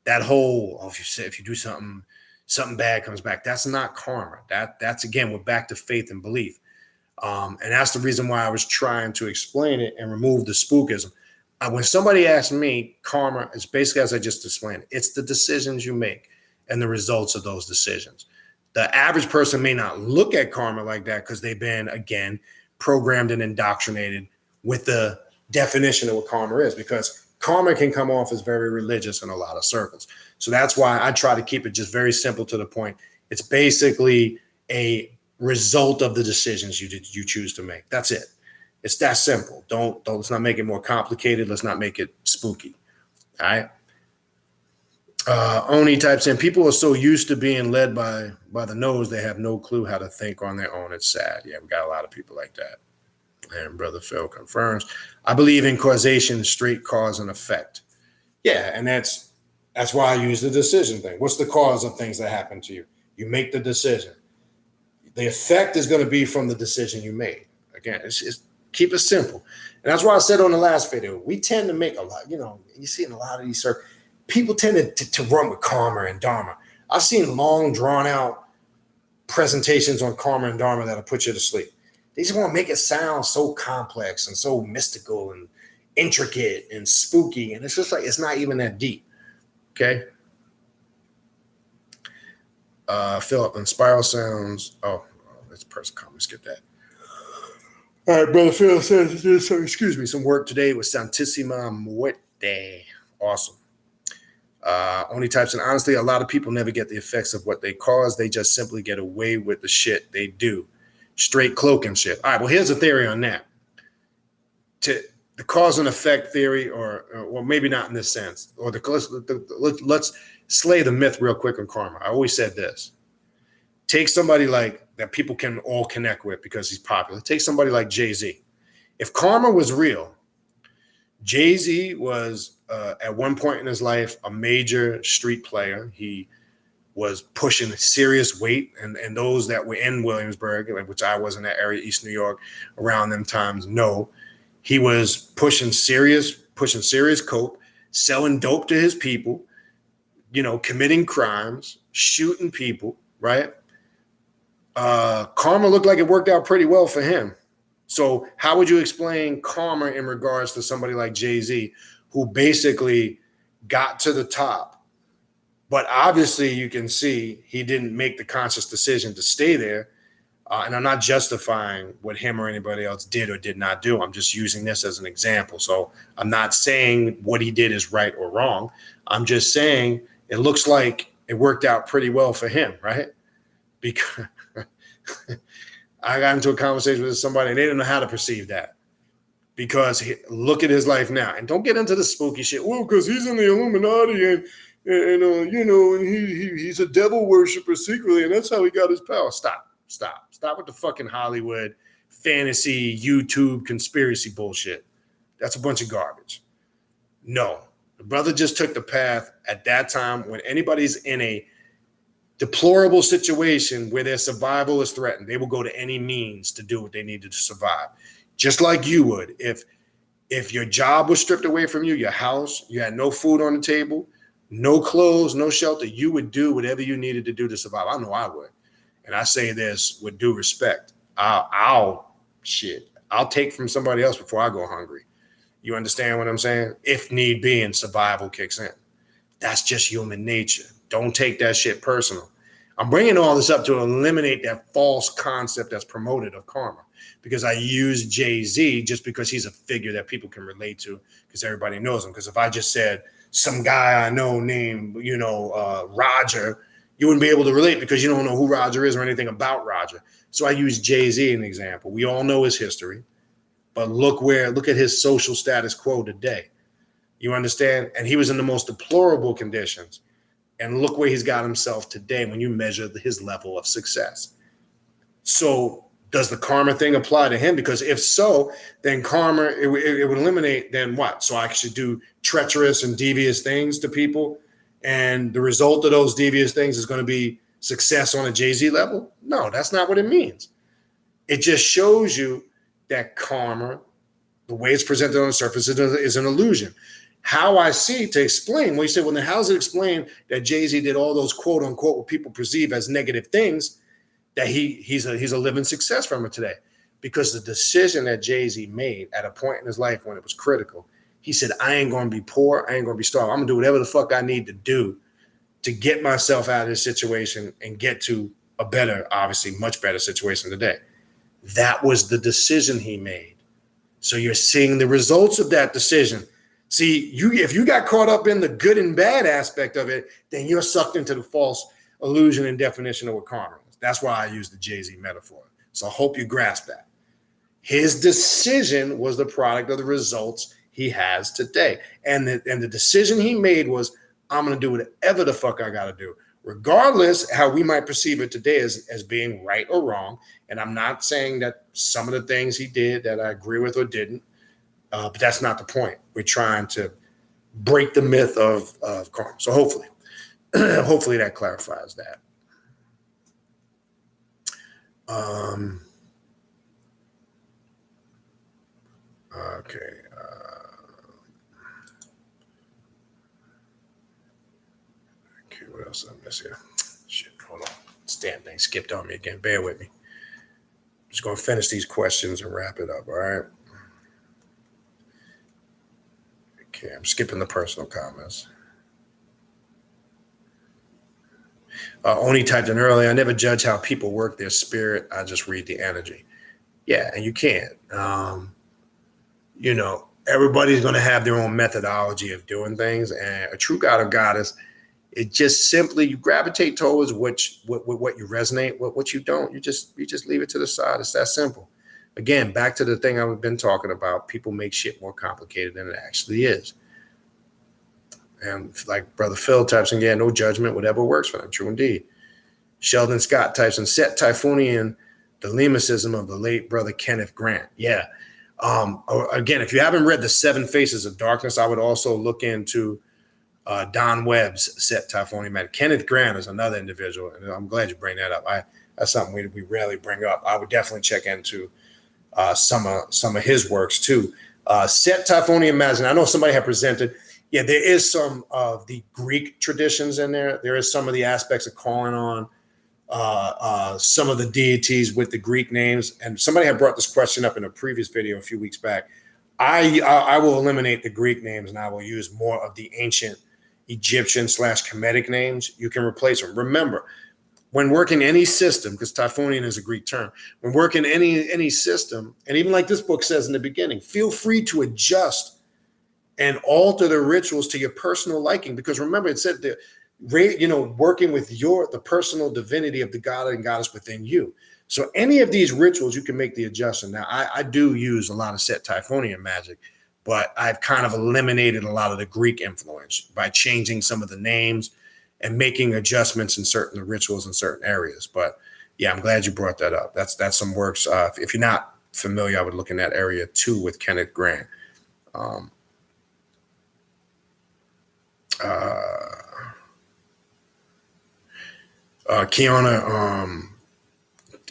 That whole, if you do something bad comes back, that's not karma. That's again, we're back to faith and belief. And that's the reason why I was trying to explain it and remove the spookism. When somebody asks me, karma is basically, as I just explained, it's the decisions you make and the results of those decisions. The average person may not look at karma like that because they've been, again, programmed and indoctrinated with the definition of what karma is, because karma can come off as very religious in a lot of circles. So that's why I try to keep it just very simple to the point. It's basically a result of the decisions you choose to make. That's it. It's that simple. Let's not make it more complicated. Let's not make it spooky. All right. Oni types in, people are so used to being led by the nose, they have no clue how to think on their own. It's sad. Yeah, we got a lot of people like that. And Brother Phil confirms, I believe in causation, straight cause and effect. Yeah, and that's That's why I use the decision thing. What's the cause of things that happen to you? You make the decision. The effect is going to be from the decision you made. Again, it's keep it simple. And that's why I said on the last video, we tend to make a lot, you see in a lot of these circles, people tend to run with karma and dharma. I've seen long, drawn out presentations on karma and dharma that'll put you to sleep. They just want to make it sound so complex and so mystical and intricate and spooky. And it's just like, it's not even that deep. Okay. Philip and spiral sounds. Oh, that's person comment. Skip that. All right, brother Phil says, excuse me, some work today with Santissima Muerte. Awesome. Only types, and honestly, a lot of people never get the effects of what they cause. They just simply get away with the shit they do. Straight cloaking shit. All right, well, here's a theory on that. To the cause and effect theory, or well, maybe not in this sense, or let's slay the myth real quick on karma. I always said this. Take somebody like that people can all connect with because he's popular. Take somebody like Jay-Z. If karma was real, Jay-Z was at one point in his life a major street player. He was pushing serious weight, and those that were in Williamsburg, which I was in that area, East New York, around them times, know he was pushing serious coke, selling dope to his people, committing crimes, shooting people, right? Karma looked like it worked out pretty well for him. So how would you explain karma in regards to somebody like Jay-Z, who basically got to the top, but obviously you can see he didn't make the conscious decision to stay there. And I'm not justifying what him or anybody else did or did not do. I'm just using this as an example. So I'm not saying what he did is right or wrong. I'm just saying it looks like it worked out pretty well for him, right? Because I got into a conversation with somebody and they didn't know how to perceive that. Because look at his life now. And don't get into the spooky shit. Well, because he's in the Illuminati and he's a devil worshiper secretly, and that's how he got his power. Stop with the fucking Hollywood fantasy YouTube conspiracy bullshit. That's a bunch of garbage. No, the brother just took the path at that time when anybody's in a deplorable situation where their survival is threatened. They will go to any means to do what they needed to survive. Just like you would. If your job was stripped away from you, your house, you had no food on the table, no clothes, no shelter, you would do whatever you needed to do to survive. I know I would. And I say this with due respect. I'll take from somebody else before I go hungry. You understand what I'm saying? If need be and survival kicks in. That's just human nature. Don't take that shit personal. I'm bringing all this up to eliminate that false concept that's promoted of karma, because I use Jay-Z just because he's a figure that people can relate to because everybody knows him. Because if I just said some guy I know named, Roger, you wouldn't be able to relate because you don't know who Roger is or anything about Roger. So I use Jay-Z as an example. We all know his history, but look at his social status quo today. You understand? And he was in the most deplorable conditions. And look where he's got himself today when you measure his level of success. So does the karma thing apply to him? Because if so, then karma, it would eliminate then what? So I should do treacherous and devious things to people, and the result of those devious things is going to be success on a Jay-Z level? No, that's not what it means. It just shows you that karma, the way it's presented on the surface, is an illusion. How I see to explain, when you say, well, then how does it explain that Jay-Z did all those quote unquote what people perceive as negative things, that he's a living success from it today? Because the decision that Jay-Z made at a point in his life when it was critical, he said, I ain't going to be poor. I ain't going to be starved. I'm going to do whatever the fuck I need to do to get myself out of this situation and get to a better, obviously much better situation today. That was the decision he made. So you're seeing the results of that decision. See, if you got caught up in the good and bad aspect of it, then you're sucked into the false illusion and definition of what karma is. That's why I use the Jay-Z metaphor. So I hope you grasp that. His decision was the product of the results he has today. And the decision he made was, I'm going to do whatever the fuck I got to do, regardless how we might perceive it today as being right or wrong. And I'm not saying that some of the things he did that I agree with or didn't, but that's not the point. We're trying to break the myth of karma. So hopefully, hopefully that clarifies that. Okay. Okay, what else I miss here? Shit, hold on. This damn thing skipped on me again. Bear with me. I'm just going to finish these questions and wrap it up, all right? Okay, I'm skipping the personal comments. Oni typed in earlier, I never judge how people work their spirit. I just read the energy. Yeah, and you can't. You know, everybody's going to have their own methodology of doing things. And a true god or goddess, it just simply, you gravitate towards what you resonate with, what you don't. You just leave it to the side. It's that simple. Again, back to the thing I've been talking about. People make shit more complicated than it actually is. And like Brother Phil types in, yeah, no judgment, whatever works for them. True indeed. Sheldon Scott types in, Set Typhonian, the Lemuricism of the late Brother Kenneth Grant. Yeah. Again, if you haven't read The Seven Faces of Darkness, I would also look into Don Webb's Set Typhonian Magic. Kenneth Grant is another individual, and I'm glad you bring that up. That's something we rarely bring up. I would definitely check into some of his works too. Set Typhonian Magic. I know somebody had presented. Yeah, there is some of the Greek traditions in there. There is some of the aspects of calling on some of the deities with the Greek names. And somebody had brought this question up in a previous video a few weeks back. I will eliminate the Greek names and I will use more of the ancient Egyptian / Kemetic names. You can replace them. Remember, when working any system, because Typhonian is a Greek term, when working any system, and even like this book says in the beginning, feel free to adjust and alter the rituals to your personal liking. Because remember, it said that, you know, working with the personal divinity of the god and goddess within you. So any of these rituals, you can make the adjustment. Now, I do use a lot of Set Typhonian magic, but I've kind of eliminated a lot of the Greek influence by changing some of the names and making adjustments in certain rituals in certain areas. But yeah, I'm glad you brought that up. That's some works. If you're not familiar, I would look in that area too with Kenneth Grant.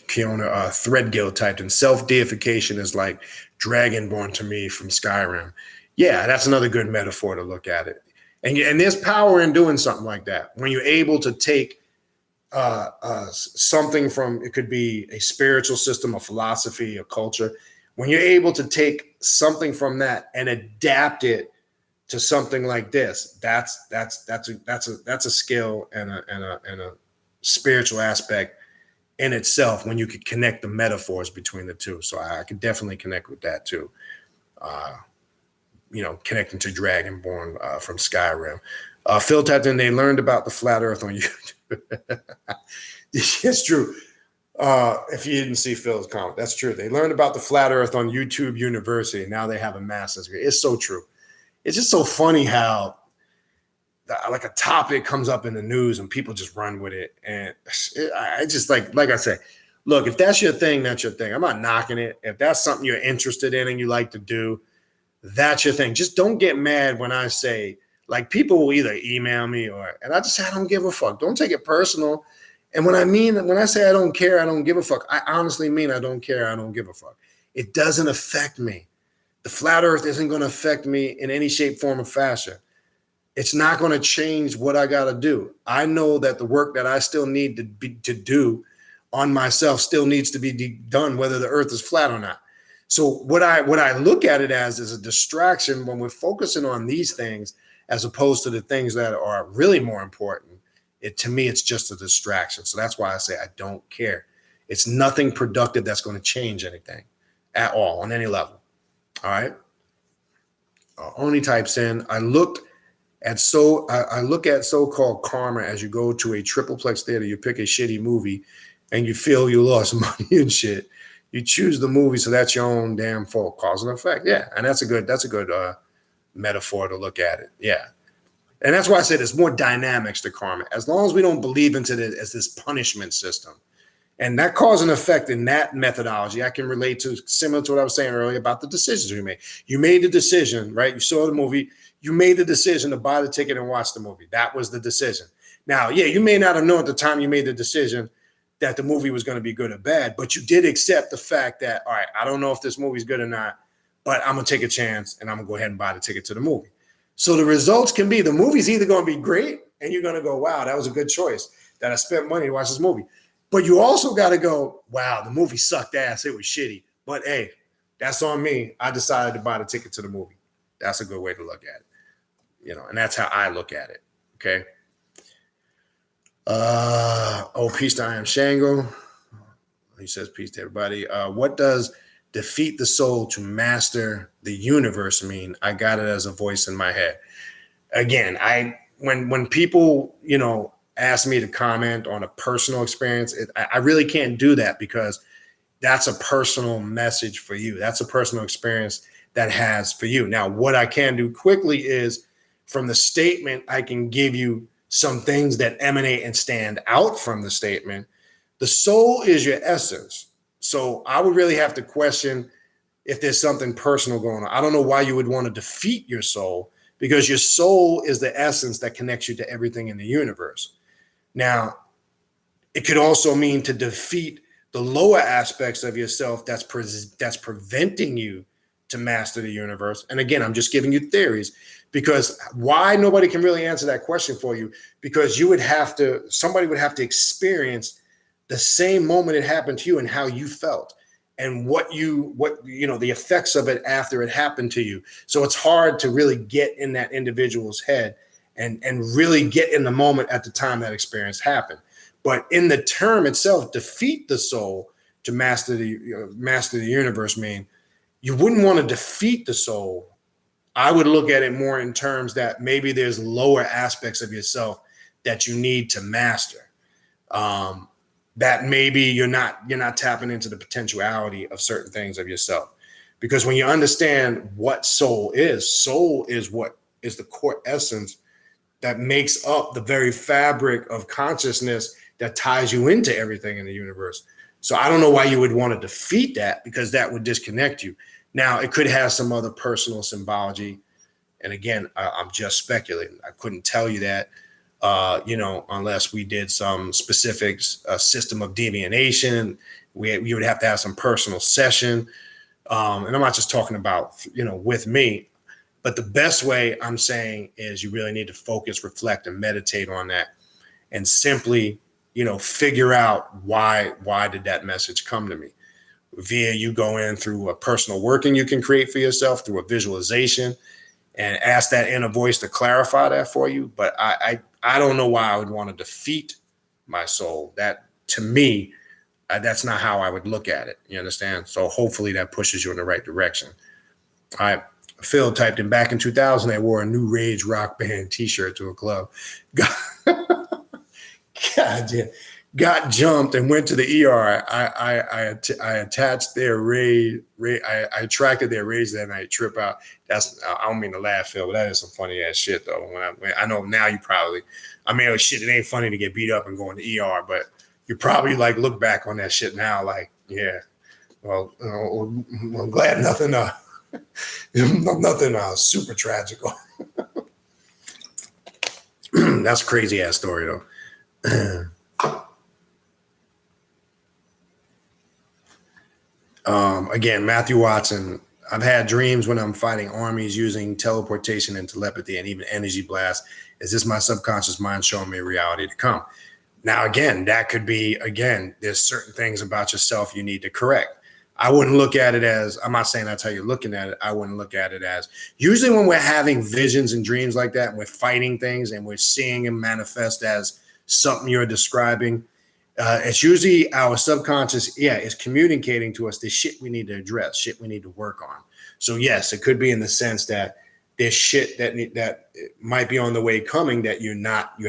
Kiana Threadgill typed in, self-deification is like Dragonborn to me from Skyrim. Yeah, that's another good metaphor to look at it. And there's power in doing something like that. When you're able to take something from, it could be a spiritual system, a philosophy, a culture. When you're able to take something from that and adapt it to something like this, that's a skill and a spiritual aspect in itself when you could connect the metaphors between the two. So I could definitely connect with that too. You know, connecting to Dragonborn from Skyrim. Phil typed in, they learned about the flat earth on YouTube. It's true. If you didn't see Phil's comment, that's true. They learned about the flat earth on YouTube University. Now they have a master's degree. It's so true. It's just so funny how like a topic comes up in the news and people just run with it. And I just like I say, look, if that's your thing, that's your thing. I'm not knocking it. If that's something you're interested in and you like to do, that's your thing. Just don't get mad when I say, like, people will either email me and I just say, I don't give a fuck. Don't take it personal. And when I say I don't care, I don't give a fuck, I honestly mean I don't care, I don't give a fuck. It doesn't affect me. The flat earth isn't going to affect me in any shape, form, or fashion. It's not going to change what I got to do. I know that the work that I still need to do on myself still needs to be done, whether the earth is flat or not. So what I look at it as is a distraction when we're focusing on these things, as opposed to the things that are really more important. To me, it's just a distraction. So that's why I say I don't care. It's nothing productive that's going to change anything at all on any level. All right. Oni types in, I look at so-called karma as you go to a tripleplex theater, you pick a shitty movie and you feel you lost money and shit. You choose the movie, so that's your own damn fault, cause and effect. Yeah, and that's a good metaphor to look at it. Yeah, and that's why I say there's more dynamics to karma. As long as we don't believe into it as this punishment system, and that cause and effect in that methodology, I can relate to, similar to what I was saying earlier about the decisions we made. You made the decision, right? You saw the movie, You made the decision to buy the ticket and watch the movie. That was the decision. Now, yeah, you may not have known at the time you made the decision that the movie was going to be good or bad, but you did accept the fact that, all right, I don't know if this movie's good or not, but I'm going to take a chance and I'm going to go ahead and buy the ticket to the movie. So the results can be the movie's either going to be great and you're going to go, wow, that was a good choice that I spent money to watch this movie. But you also got to go, wow, the movie sucked ass. It was shitty. But hey, that's on me. I decided to buy the ticket to the movie. That's a good way to look at it. You know, and that's how I look at it. Okay. Peace to I Am Shango. He says, peace to everybody. What does defeat the soul to master the universe mean? I got it as a voice in my head. Again, when people, you know, ask me to comment on a personal experience, I really can't do that because that's a personal message for you. That's a personal experience that has for you. Now, what I can do quickly is from the statement, I can give you some things that emanate and stand out from the statement. The soul is your essence. So I would really have to question if there's something personal going on. I don't know why you would want to defeat your soul, because your soul is the essence that connects you to everything in the universe. Now, it could also mean to defeat the lower aspects of yourself that's preventing you to master the universe. And again, I'm just giving you theories, because why nobody can really answer that question for you, because somebody would have to experience the same moment it happened to you and how you felt and what the effects of it after it happened to you. So it's hard to really get in that individual's head and really get in the moment at the time that experience happened. But in the term itself, defeat the soul to master the universe mean you wouldn't want to defeat the soul. I would look at it more in terms that maybe there's lower aspects of yourself that you need to master. That maybe you're not tapping into the potentiality of certain things of yourself. Because when you understand what soul is what is the core essence that makes up the very fabric of consciousness that ties you into everything in the universe. So I don't know why you would want to defeat that, because that would disconnect you. Now, it could have some other personal symbology. And again, I'm just speculating. I couldn't tell you that, unless we did some specific system of deviation. We would have to have some personal session. And I'm not just talking about, with me, but the best way I'm saying is you really need to focus, reflect, and meditate on that, and simply, figure out why did that message come to me? Via you go in through a personal working you can create for yourself, through a visualization, and ask that inner voice to clarify that for you. But I don't know why I would want to defeat my soul. That, to me, that's not how I would look at it. You understand? So hopefully that pushes you in the right direction. All right. Phil typed in, back in 2000, I wore a new Rage rock band t-shirt to a club. God damn. Got jumped and went to the ER. I attached their rage. I attracted their rage that night. Trip out. I don't mean to laugh, Phil, but that is some funny ass shit though. When I know now you probably, shit, it ain't funny to get beat up and go in the ER, but you probably look back on that shit now yeah. Well, I'm glad nothing super tragical. That's a crazy ass story though. Again, Matthew Watson, I've had dreams when I'm fighting armies using teleportation and telepathy and even energy blast. Is this my subconscious mind showing me reality to come? Now, again, that could be, there's certain things about yourself you need to correct. I wouldn't look at it as, I'm not saying that's how you're looking at it. I wouldn't look at it as, usually when we're having visions and dreams like that, and we're fighting things and we're seeing them manifest as something you're describing, it's usually our subconscious, is communicating to us the shit we need to address, shit we need to work on. So yes, it could be in the sense that there's shit that might be on the way coming that you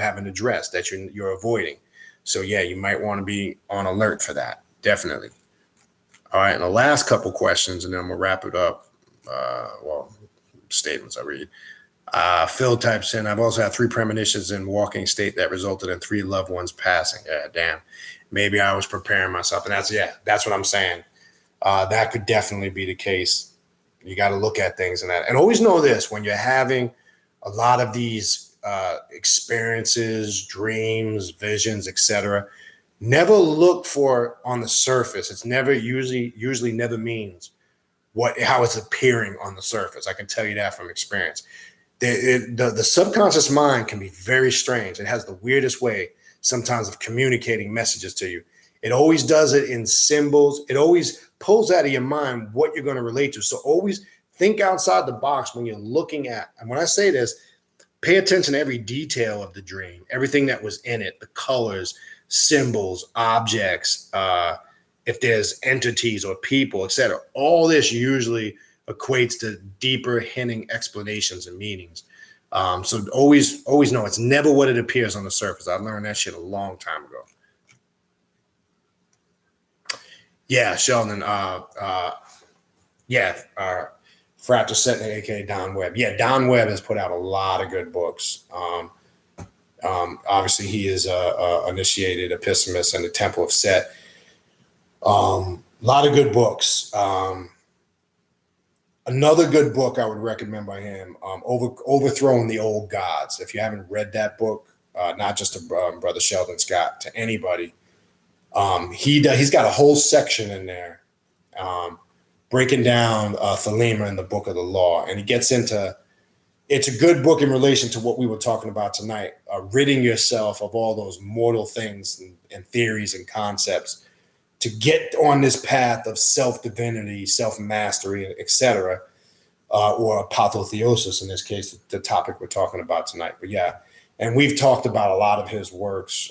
haven't addressed, that you're avoiding. So yeah, you might want to be on alert for that. Definitely. All right, and the last couple questions, and then we'll wrap it up. Statements I read. Phil types in, I've also had 3 premonitions in walking state that resulted in 3 loved ones passing. Yeah, damn. Maybe I was preparing myself. And that's what I'm saying. That could definitely be the case. You got to look at things in that. And always know this, when you're having a lot of these experiences, dreams, visions, etc. Never look for on the surface. It's never usually never means how it's appearing on the surface. I can tell you that from experience. The subconscious mind can be very strange. It has the weirdest way sometimes of communicating messages to you. It always does it in symbols. It always pulls out of your mind what you're going to relate to. So always think outside the box when you're looking at, and when I say this, pay attention to every detail of the dream, everything that was in it, the colors, symbols, objects, if there's entities or people, etc. All this usually equates to deeper hinting explanations and meanings. So always know it's never what it appears on the surface. I learned that shit a long time ago. Yeah, Sheldon. Fractal Setting, aka Don Webb. Yeah, Don Webb has put out a lot of good books. Obviously, he is initiated Epistemist and the Temple of Set. A lot of good books. Another good book I would recommend by him, Overthrowing the Old Gods. If you haven't read that book, not just to Brother Sheldon Scott, to anybody, he's got a whole section in there breaking down Thelema in the Book of the Law. And he gets into, it's a good book in relation to what we were talking about tonight, ridding yourself of all those mortal things and theories and concepts to get on this path of self-divinity, self-mastery, etc., or apotheosis in this case, the topic we're talking about tonight. But yeah, and we've talked about a lot of his works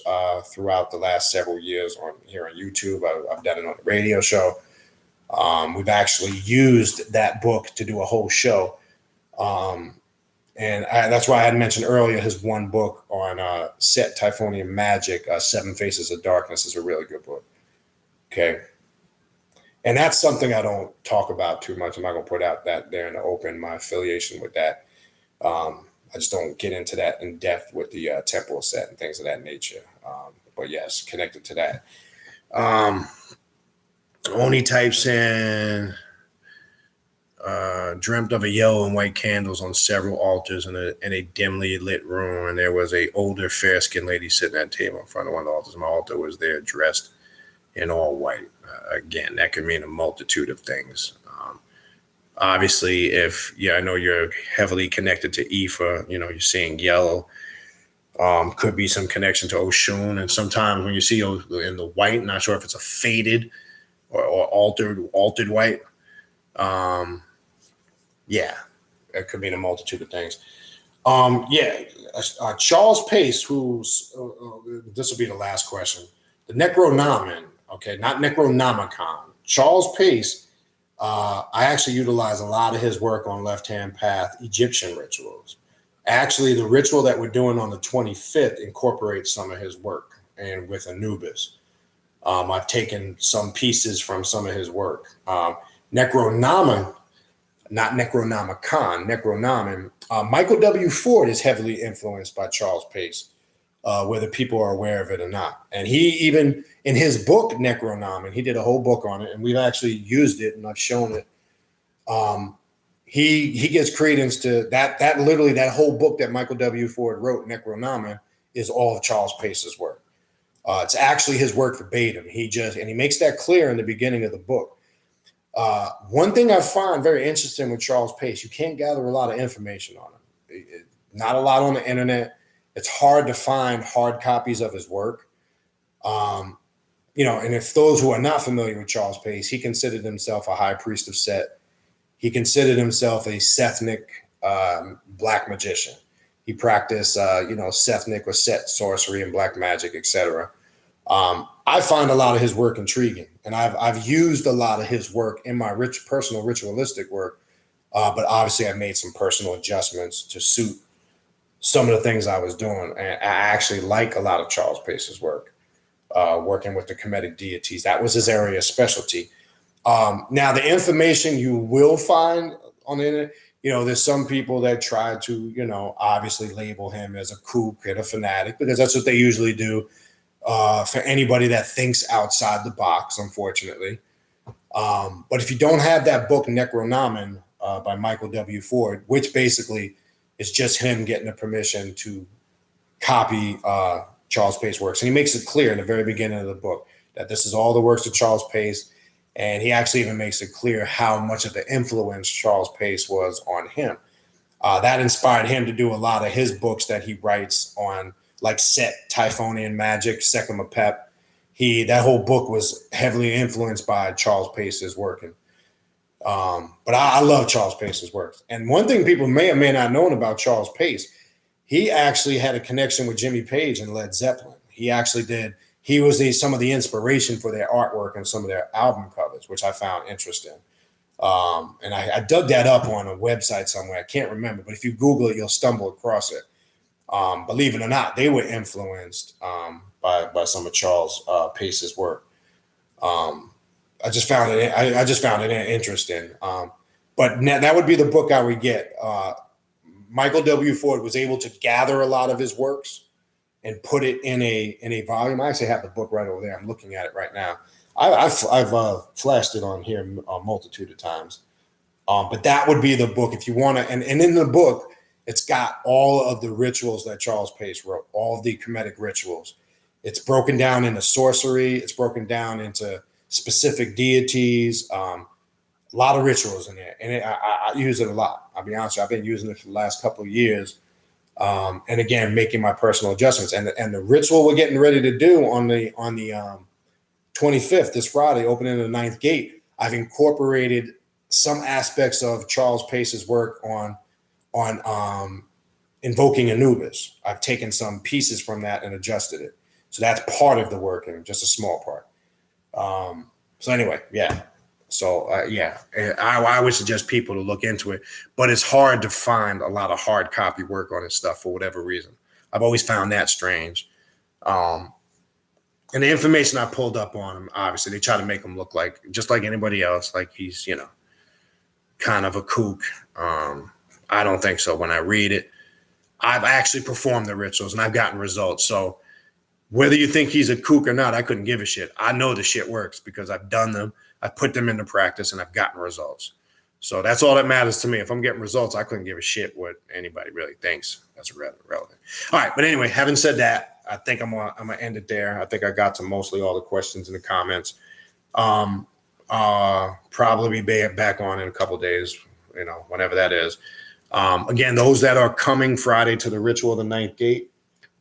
throughout the last several years here on YouTube. I've done it on the radio show. We've actually used that book to do a whole show. That's why I had mentioned earlier his one book on Set Typhonian Magic, Seven Faces of Darkness, is a really good book. Okay. And that's something I don't talk about too much. I'm not going to put out that there in the open, my affiliation with that. I just don't get into that in depth with the temple set and things of that nature. But yes, connected to that. Oni types in, dreamt of a yellow and white candles on several altars in a dimly lit room. And there was a older fair-skinned lady sitting at a table in front of one of the altars. My altar was there dressed in all white. Again, that could mean a multitude of things. Obviously, I know you're heavily connected to Ifa, you're seeing yellow. Could be some connection to Oshun. And sometimes when you see in the white, not sure if it's a faded or altered white. It could mean a multitude of things. Charles Pace, who's, this will be the last question. The Necronomen, okay, not Necronomicon. Charles Pace, I actually utilize a lot of his work on Left Hand Path Egyptian rituals. Actually, the ritual that we're doing on the 25th incorporates some of his work, and with Anubis. I've taken some pieces from some of his work. Necronomen, not Necronomicon, Necronomen. Michael W. Ford is heavily influenced by Charles Pace, whether people are aware of it or not. And he even, in his book, Necronomen, he did a whole book on it, and we've actually used it, and I've shown it. He gives credence to that literally that whole book that Michael W. Ford wrote, Necronomen, is all of Charles Pace's work. It's actually his work verbatim. He makes that clear in the beginning of the book. One thing I find very interesting with Charles Pace, you can't gather a lot of information on him. Not a lot on the internet. It's hard to find hard copies of his work. And if those who are not familiar with Charles Pace, he considered himself a high priest of Set. He considered himself a Sethnic black magician. He practiced, Sethnic or Set sorcery and black magic, etc. I find a lot of his work intriguing, and I've used a lot of his work in my personal ritualistic work, but obviously I made some personal adjustments to suit some of the things I was doing. And I actually like a lot of Charles Pace's work, working with the Kemetic deities. That was his area of specialty. Now, the information you will find on the internet, there's some people that try to, obviously label him as a kook and a fanatic, because that's what they usually do for anybody that thinks outside the box, unfortunately. But if you don't have that book, Necronomen, by Michael W. Ford, which basically It's just him getting the permission to copy Charles Pace's works. And he makes it clear in the very beginning of the book that this is all the works of Charles Pace. And he actually even makes it clear how much of the influence Charles Pace was on him. That inspired him to do a lot of his books that he writes on, like Set, Typhonian Magic, Sekima Pep. That whole book was heavily influenced by Charles Pace's work. And, but I love Charles Pace's works. And one thing people may or may not know about Charles Pace, he actually had a connection with Jimmy Page and Led Zeppelin. He was some of the inspiration for their artwork and some of their album covers, which I found interesting. And I dug that up on a website somewhere. I can't remember, but if you Google it, you'll stumble across it. Believe it or not, they were influenced by some of Charles Pace's work. I just found it interesting. But that would be the book I would get. Michael W. Ford was able to gather a lot of his works and put it in a volume. I actually have the book right over there. I'm looking at it right now. I've flashed it on here a multitude of times. But that would be the book if you want to. And in the book, it's got all of the rituals that Charles Pace wrote, all of the Kemetic rituals. It's broken down into sorcery. It's broken down into specific deities. A lot of rituals in there. And I use it a lot. I'll be honest with you, I've been using it for the last couple of years. And again, making my personal adjustments. And the ritual we're getting ready to do on the 25th, this Friday, opening the 9th gate, I've incorporated some aspects of Charles Pace's work on invoking Anubis. I've taken some pieces from that and adjusted it. So that's part of the work and just a small part. So anyway, yeah. So I would suggest people to look into it, but it's hard to find a lot of hard copy work on his stuff for whatever reason. I've always found that strange. And the information I pulled up on him, obviously, they try to make him look like just like anybody else, like he's, kind of a kook. I don't think so. When I read it, I've actually performed the rituals and I've gotten results. So whether you think he's a kook or not, I couldn't give a shit. I know the shit works because I've done them. I've put them into practice and I've gotten results. So that's all that matters to me. If I'm getting results, I couldn't give a shit what anybody really thinks. That's relevant. All right. But anyway, having said that, I think I'm gonna end it there. I think I got to mostly all the questions in the comments. Probably be back on in a couple of days, whenever that is. Again, those that are coming Friday to the ritual of the 9th gate,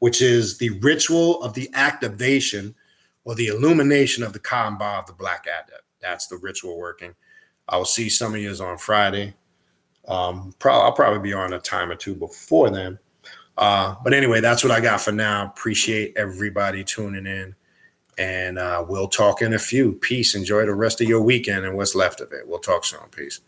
which is the ritual of the activation or the illumination of the Kamba of the Black Adept. That's the ritual working. I will see some of you on Friday. I'll probably be on a time or two before then. But anyway, that's what I got for now. Appreciate everybody tuning in. And we'll talk in a few. Peace. Enjoy the rest of your weekend and what's left of it. We'll talk soon. Peace.